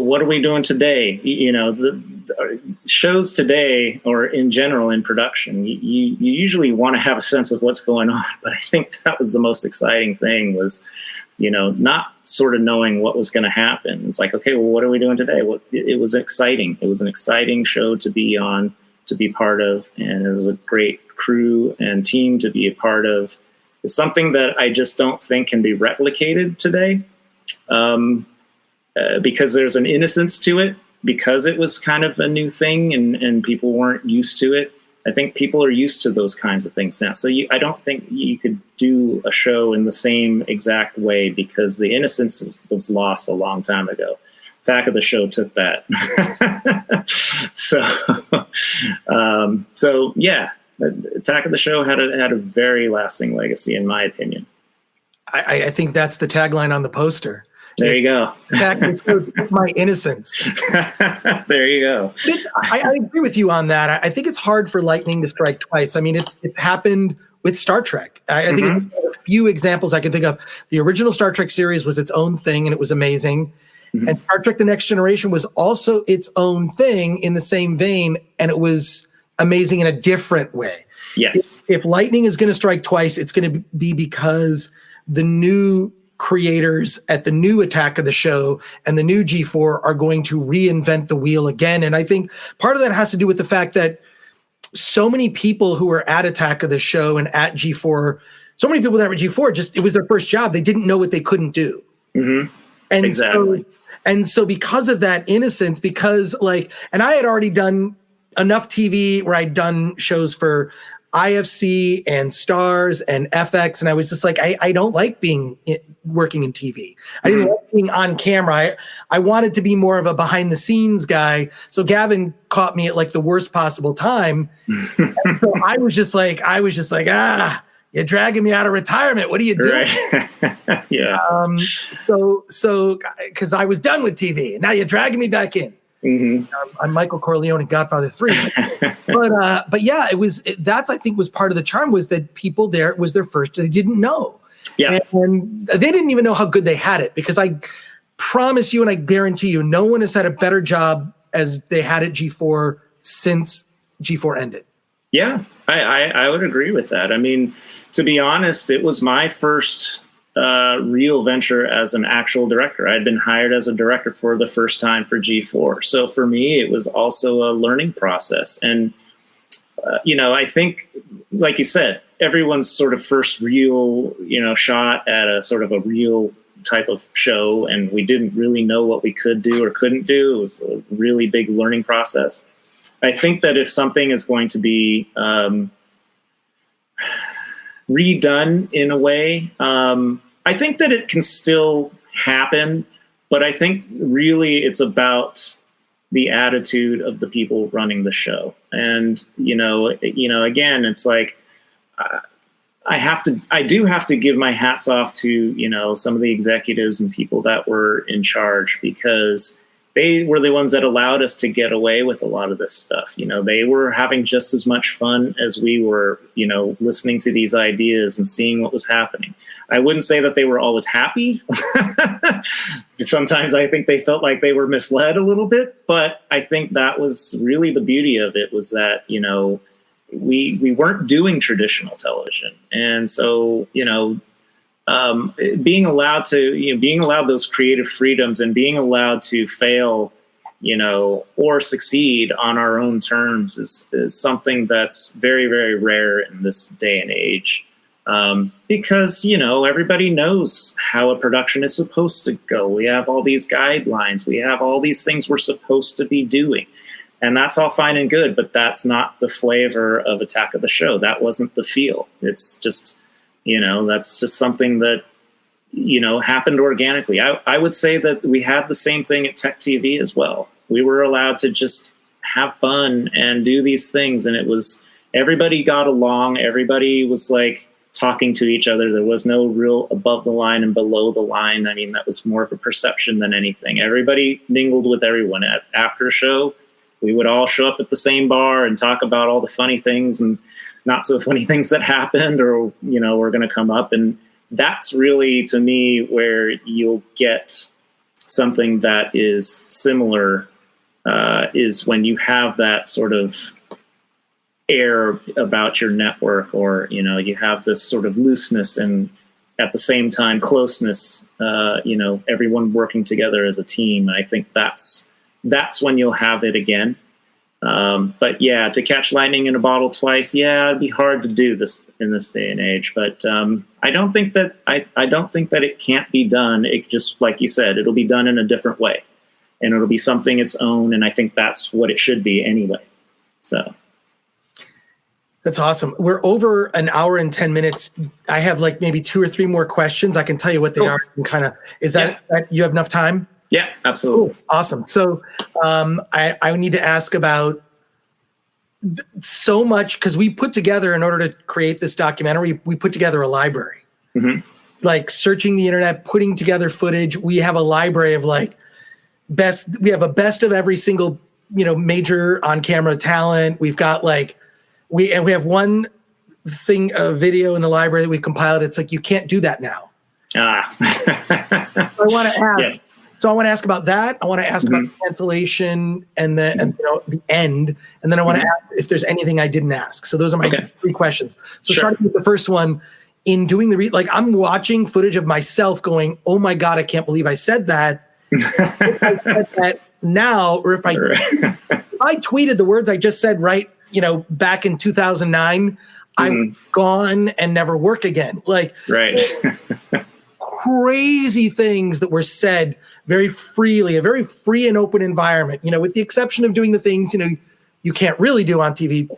what are we doing today? The shows today, or in general in production, you usually want to have a sense of what's going on. But I think that was the most exciting thing was, not sort of knowing what was going to happen. It's like, okay, well, what are we doing today? Well, it was exciting. It was an exciting show to be on, to be part of. And it was a great crew and team to be a part of. It's something that I just don't think can be replicated today. Because there's an innocence to it, because it was kind of a new thing and people weren't used to it. I think people are used to those kinds of things now. So I don't think you could do a show in the same exact way because the innocence was lost a long time ago. Attack of the Show took that. So yeah, Attack of the Show had a very lasting legacy, in my opinion. I think that's the tagline on the poster. There you go. My innocence. There you go. I agree with you on that. I think it's hard for lightning to strike twice. I mean, it's happened with Star Trek. I think a few examples I can think of. The original Star Trek series was its own thing, and it was amazing. Mm-hmm. And Star Trek: The Next Generation was also its own thing in the same vein, and it was amazing in a different way. Yes. If lightning is going to strike twice, it's going to be because the new creators at the new Attack of the Show and the new G4 are going to reinvent the wheel again. And I think part of that has to do with the fact that so many people who were at Attack of the Show and at G4, so many people that were at G4, it was their first job. They didn't know what they couldn't do. Mm-hmm. And exactly. So because of that innocence, and I had already done enough TV where I'd done shows for IFC and Stars and FX, and I was just like, I don't like working in TV. I didn't like being on camera. I wanted to be more of a behind the scenes guy. So Gavin caught me at like the worst possible time. And so I was just like, you're dragging me out of retirement. What are you doing? Right. Yeah. So because I was done with TV, and now you're dragging me back in. Mm-hmm. I'm Michael Corleone in Godfather 3. but yeah, that's I think was part of the charm, was that people there, it was their first, they didn't know. Yeah. And they didn't even know how good they had it, because I promise you and I guarantee you, no one has had a better job as they had at G4 since G4 ended. Yeah, I would agree with that. I mean, to be honest, it was my first real venture as an actual director. I'd been hired as a director for the first time for G4. So for me, it was also a learning process. And, I think, like you said, everyone's sort of first real, shot at a sort of a real type of show. And we didn't really know what we could do or couldn't do. It was a really big learning process. I think that if something is going to be redone in a way, I think that it can still happen, but I think really it's about the attitude of the people running the show. And, again, it's like, I do have to give my hats off to, some of the executives and people that were in charge, because they were the ones that allowed us to get away with a lot of this stuff. They were having just as much fun as we were, listening to these ideas and seeing what was happening. I wouldn't say that they were always happy. Sometimes I think they felt like they were misled a little bit, but I think that was really the beauty of it, was that, we weren't doing traditional television. And so, being allowed those creative freedoms and being allowed to fail, or succeed on our own terms is something that's very, very rare in this day and age. Because, everybody knows how a production is supposed to go. We have all these guidelines. We have all these things we're supposed to be doing. And that's all fine and good, but that's not the flavor of Attack of the Show. That wasn't the feel. It's just, that's just something that happened organically. I would say that we had the same thing at Tech TV as well. We were allowed to just have fun and do these things, and it was, everybody got along. Everybody was like talking to each other. There was no real above the line and below the line. I mean, that was more of a perception than anything. Everybody mingled with everyone. After a show, we would all show up at the same bar and talk about all the funny things and not so funny things that happened or, were going to come up. And that's really, to me, where you'll get something that is similar, is when you have that sort of air about your network, or, you have this sort of looseness and at the same time closeness, everyone working together as a team. I think that's when you'll have it again. But yeah, to catch lightning in a bottle twice, it'd be hard to do this in this day and age. But I don't think that it can't be done. It just, like you said, it'll be done in a different way, and it'll be something its own. And I think that's what it should be anyway. So. That's awesome. We're over an hour and 10 minutes. I have like maybe 2 or 3 more questions. I can tell you what they are. And kind of, is that you have enough time? Yeah, absolutely. Cool. Awesome. So I need to ask about so much, because we put together, in order to create this documentary, we put together a library. Mm-hmm. Like searching the internet, putting together footage. We have a library of like we have a best of every single, major on camera talent. We've got like, we have one thing, a video in the library that we compiled. It's like, you can't do that now. So I want to ask. Yes. So I want to ask about that. I want to ask about cancellation and the end. And then I want to ask if there's anything I didn't ask. So those are my 3 questions. So starting with the first one, in doing the I'm watching footage of myself going, oh my God, I can't believe I said that. If I said that now, or if I tweeted the words I just said back in 2009, I'm gone and never work again. Like, crazy things that were said very freely, a very free and open environment, with the exception of doing the things, you can't really do on TV,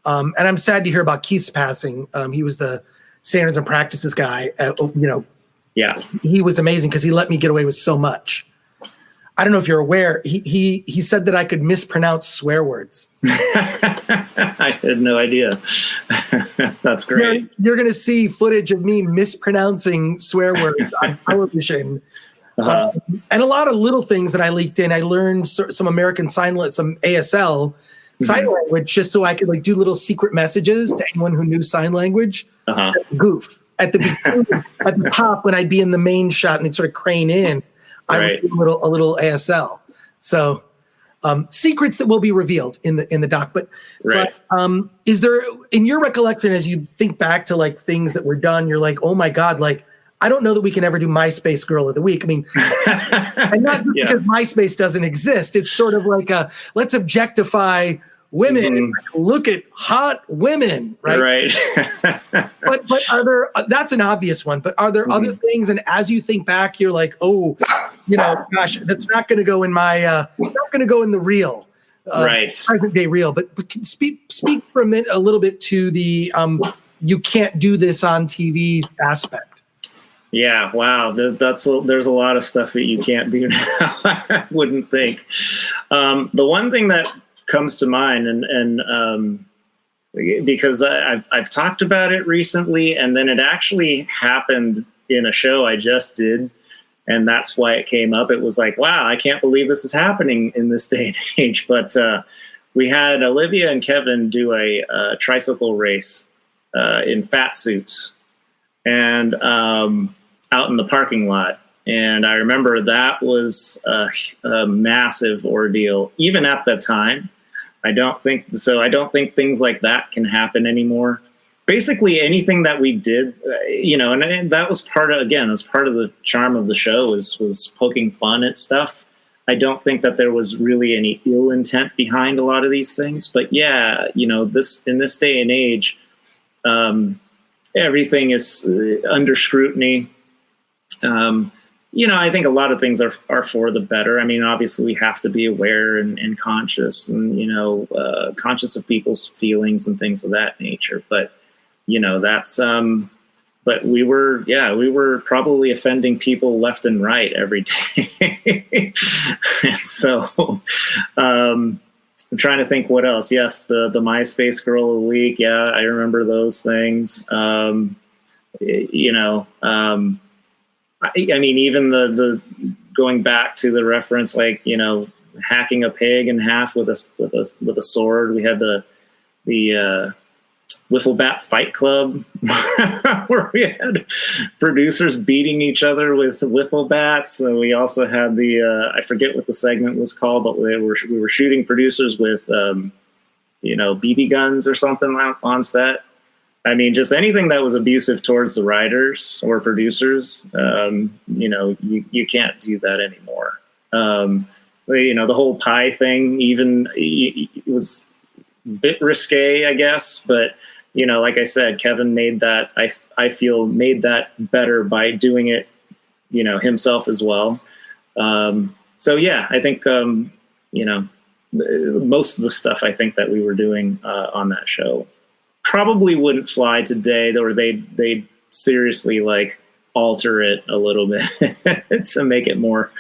and I'm sad to hear about Keith's passing. He was the standards and practices guy. He was amazing because he let me get away with so much. I don't know if you're aware. He said that I could mispronounce swear words. I had no idea. That's great. You're going to see footage of me mispronouncing swear words on television. And a lot of little things that I leaked in. I learned some American Sign Language, some ASL sign language, just so I could do little secret messages to anyone who knew sign language. Goof at the beginning, at the top when I'd be in the main shot and they'd sort of crane in. I would do a little ASL. So secrets that will be revealed in the doc. But is there, in your recollection, as you think back to things that were done, you're like, oh my God, I don't know that we can ever do MySpace Girl of the Week. I mean, and not just because MySpace doesn't exist. It's sort of like let's objectify women. Look at hot women, right? but are there? That's an obvious one. But are there other things? And as you think back, you're like, oh, gosh, that's not going to go in my. Not going to go in the reel. Present day reel. But can speak for a minute, a little bit to the you can't do this on TV aspect. Yeah, wow. There's a lot of stuff that you can't do now. I wouldn't think. The one thing that comes to mind, and because I've talked about it recently, and then it actually happened in a show I just did, and that's why it came up. It was like, wow, I can't believe this is happening in this day and age. But we had Olivia and Kevin do a tricycle race in fat suits, and out in the parking lot. And I remember that was a massive ordeal, even at that time. I don't think things like that can happen anymore. Basically anything that we did, and that was part of the charm of the show was poking fun at stuff. I don't think that there was really any ill intent behind a lot of these things, but in this day and age, everything is under scrutiny. I think a lot of things are for the better. I mean, obviously we have to be aware and conscious and, conscious of people's feelings and things of that nature. But, that's but we were probably offending people left and right every day. And so, I'm trying to think what else. Yes, the MySpace Girl of the Week. Yeah, I remember those things. You know, I mean, even the going back to the reference, like, you know, hacking a pig in half with a sword. We had the Wiffle Bat Fight Club, where we had producers beating each other with wiffle bats. So we also had I forget what the segment was called, but we were shooting producers with, you know, BB guns or something on set. I mean, just anything that was abusive towards the writers or producers, you know, you can't do that anymore. You know, the whole pie thing, even, it was a bit risque, I guess, but, you know, like I said, Kevin made that, I feel made that better by doing it, you know, himself as well. So yeah, I think, you know, most of the stuff I think that we were doing on that show probably wouldn't fly today, or they'd seriously like alter it a little bit to make it more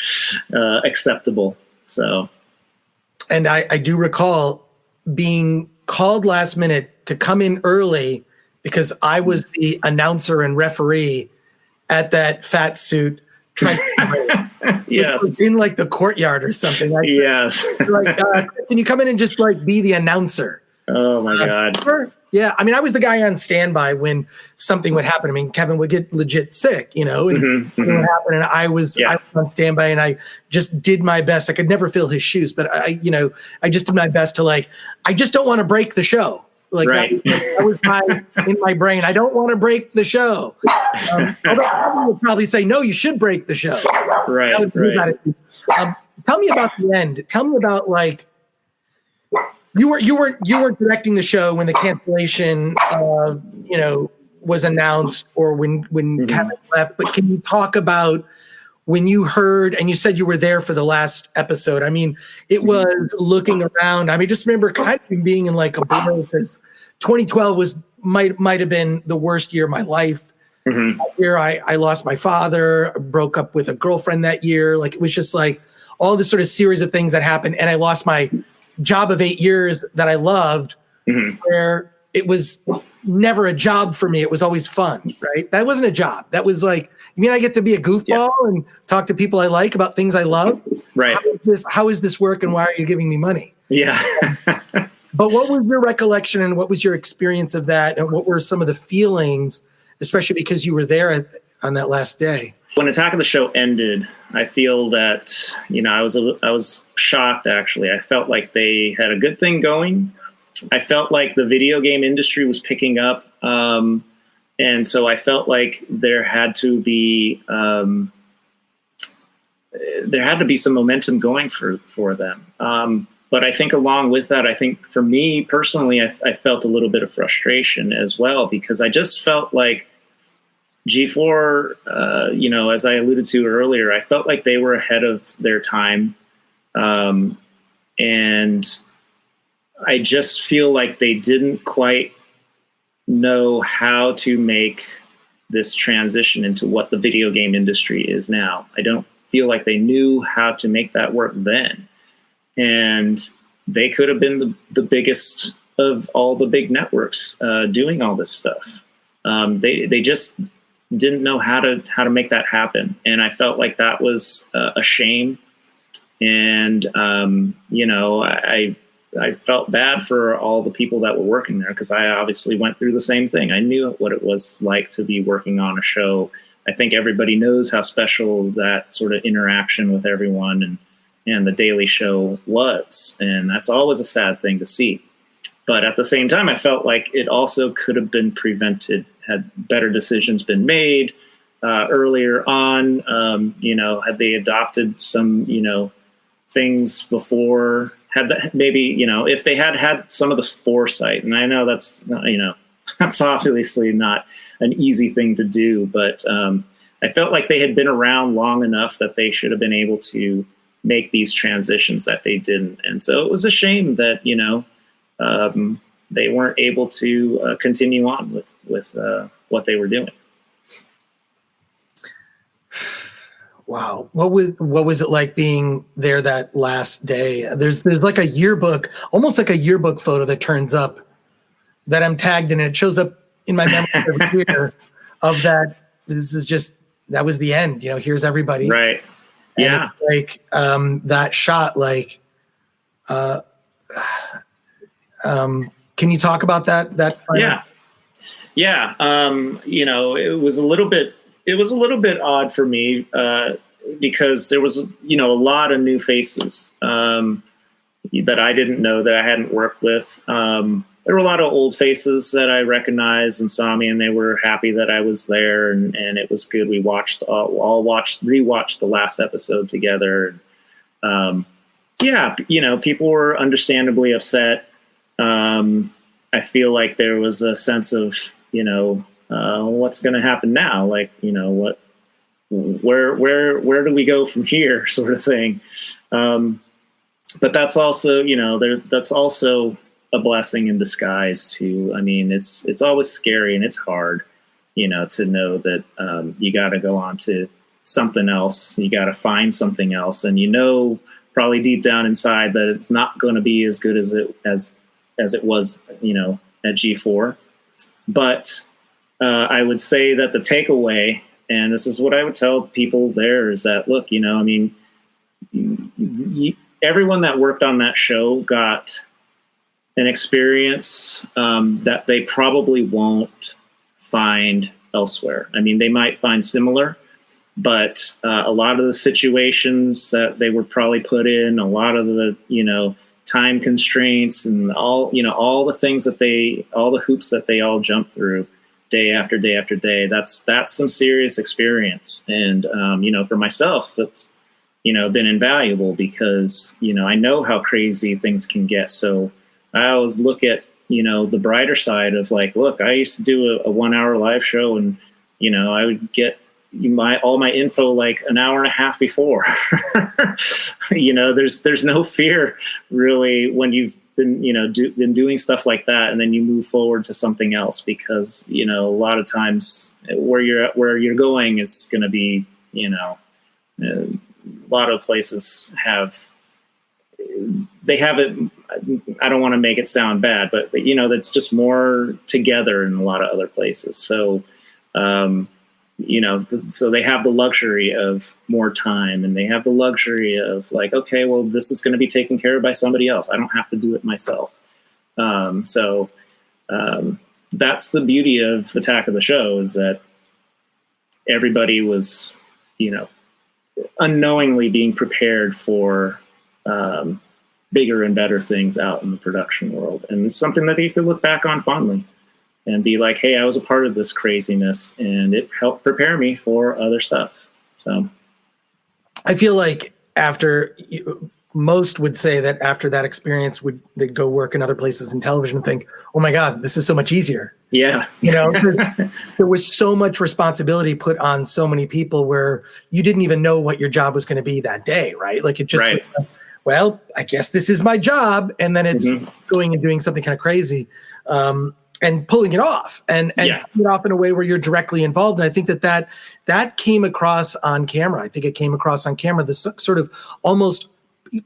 acceptable. So, and I do recall being called last minute to come in early because I was the announcer and referee at that fat suit. Yes, in like the courtyard or something. Yes. Like, can you come in and just like be the announcer? Oh my God. Sure. Yeah, I mean, I was the guy on standby when something would happen. I mean, Kevin would get legit sick, you know, and it would happen. And I was on standby, and I just did my best. I could never fill his shoes, but I just did my best to like. I just don't want to break the show. Like right. that was in my brain. I don't want to break the show. Although I would probably say, no, you should break the show. Right. Tell me about the end. Tell me about like. You weren't directing the show when the cancellation, was announced, or when Kevin left. But can you talk about when you heard, and you said you were there for the last episode? I mean, it was looking around. I mean, just remember kind of being in like a blur, because 2012 might have been the worst year of my life. That year, I lost my father, broke up with a girlfriend that year. Like, it was just like all this sort of series of things that happened, and I lost my job of 8 years that I loved, where it was never a job for me. It was always fun, right? That wasn't a job. That was like, you mean I get to be a goofball and talk to people I like about things I love? Right. How is this work, and why are you giving me money? Yeah. But what was your recollection, and what was your experience of that? And what were some of the feelings, especially because you were there on that last day? When Attack of the Show ended, I feel that, I was shocked, actually. I felt like they had a good thing going. I felt like the video game industry was picking up. And so I felt like there had to be some momentum going for them. But I think along with that, I think for me personally, I felt a little bit of frustration as well, because I just felt like G4, as I alluded to earlier, I felt like they were ahead of their time. And I just feel like they didn't quite know how to make this transition into what the video game industry is now. I don't feel like they knew how to make that work then. And they could have been the biggest of all the big networks doing all this stuff. They just didn't know how to make that happen. And I felt like that was a shame. And, I felt bad for all the people that were working there, because I obviously went through the same thing. I knew what it was like to be working on a show. I think everybody knows how special that sort of interaction with everyone and the Daily Show was. And that's always a sad thing to see. But at the same time, I felt like it also could have been prevented had better decisions been made earlier on. Had they adopted some, things before, had that maybe, if they had some of the foresight. And I know that's, that's obviously not an easy thing to do, but I felt like they had been around long enough that they should have been able to make these transitions that they didn't. And so it was a shame that, they weren't able to continue on with what they were doing. Wow. What was it like being there that last day? There's like a yearbook, almost like a yearbook photo that turns up that I'm tagged in, and it shows up in my memory every year of that. That was the end, here's everybody. Right. And Yeah. like that shot, like can you talk about that final? Yeah. It was a little bit odd for me because there was, a lot of new faces that I didn't know, that I hadn't worked with. There were a lot of old faces that I recognized and saw me, and they were happy that I was there, and it was good. We rewatched the last episode together. People were understandably upset. I feel like there was a sense of, what's going to happen now? Like, where do we go from here, sort of thing. But that's also, that's also a blessing in disguise too. I mean, it's always scary and it's hard, to know that you got to go on to something else. You got to find something else, and probably deep down inside that it's not going to be as good as it was, at G4. But I would say that the takeaway, and this is what I would tell people there, is that, look, everyone that worked on that show got an experience that they probably won't find elsewhere. I mean, they might find similar, but a lot of the situations that they were probably put in, a lot of the, time constraints and all the things all the hoops that they all jump through day after day after day, that's some serious experience. And, for myself, that's, been invaluable because, I know how crazy things can get. So I always look at, the brighter side of like, look, I used to do a 1 hour live show, and, I would get all my info like an hour and a half before. There's no fear really when you've been, been doing stuff like that, and then you move forward to something else, because, a lot of times where you're going is going to be, a lot of places have it. I don't want to make it sound bad, but that's just more together in a lot of other places. So, so they have the luxury of more time, and they have the luxury of like, okay, well, this is going to be taken care of by somebody else. I don't have to do it myself. So that's the beauty of Attack of the Show, is that everybody was, unknowingly being prepared for bigger and better things out in the production world. And it's something that you could look back on fondly and be like, hey, I was a part of this craziness, and it helped prepare me for other stuff. So I feel like most would say that after that experience, they'd go work in other places in television and think, oh my God, this is so much easier. Yeah. There was so much responsibility put on so many people where you didn't even know what your job was going to be that day. Right. Like it just, right. Well, I guess this is my job. And then it's going and doing something kind of crazy. And pulling it off and pulling it off in a way where you're directly involved. And I think that came across on camera. I think it came across on camera, this sort of almost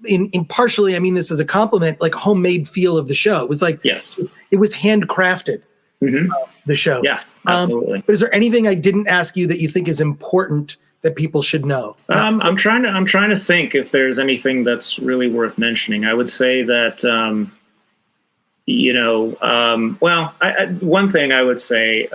in partially, I mean this as a compliment, like homemade feel of the show. It was like, yes, it was handcrafted, the show. Yeah, absolutely. But is there anything I didn't ask you that you think is important that people should know? I'm trying to think if there's anything that's really worth mentioning. I would say that, one thing I would say,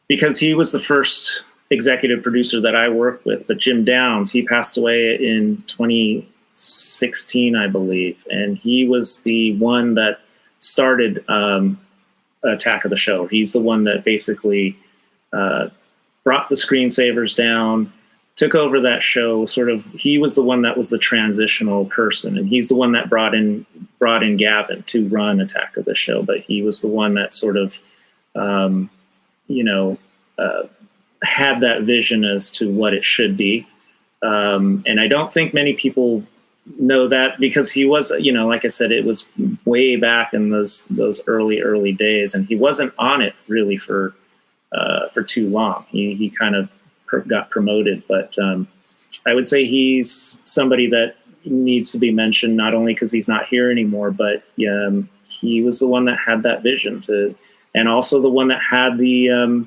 because he was the first executive producer that I worked with, but Jim Downs, he passed away in 2016, I believe. And he was the one that started Attack of the Show. He's the one that basically brought the screensavers down, took over that show. He was the one that was the transitional person, and he's the one that brought in Gavin to run Attack of the Show. But he was the one that sort of, had that vision as to what it should be. And I don't think many people know that, because he was, like I said, it was way back in those early days, and he wasn't on it really for too long. He kind of got promoted. But I would say he's somebody that needs to be mentioned, not only because he's not here anymore, but he was the one that had that vision and also the one that had the,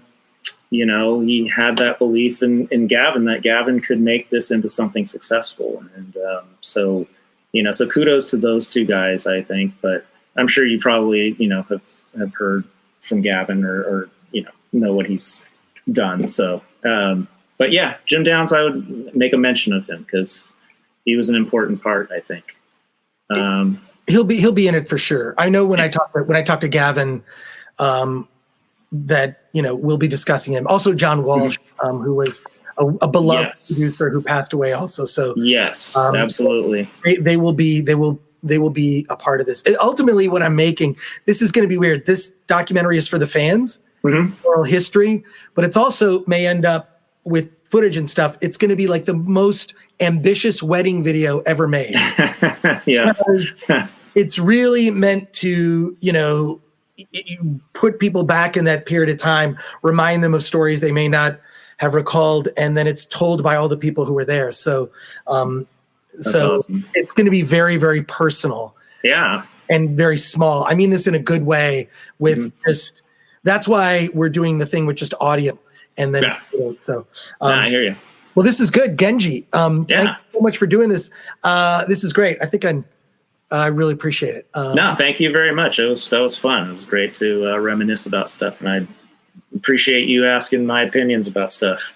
he had that belief in Gavin, that Gavin could make this into something successful. And so kudos to those two guys, I think. But I'm sure you probably, have heard from Gavin or know what he's done. So, but yeah, Jim Downs, I would make a mention of him because he was an important part, I think. He'll be in it for sure. I know when I talk to Gavin, that we'll be discussing him. Also, John Walsh, who was a beloved producer who passed away also. So yes, absolutely. They will be a part of this. Ultimately, what I'm making, this is going to be weird. This documentary is for the fans, oral history, but it's also may end up with footage and stuff. It's going to be like the most ambitious wedding video ever made. Yes. It's really meant to, put people back in that period of time, remind them of stories they may not have recalled, and then it's told by all the people who were there. So, awesome. It's going to be very, very personal. Yeah. And very small. I mean this in a good way with just, that's why we're doing the thing with just audio and then, so. I hear you. Well, this is good. Genji. Thank you so much for doing this. This is great. I think I really appreciate it. No, thank you very much. That was fun. It was great to reminisce about stuff, and I appreciate you asking my opinions about stuff.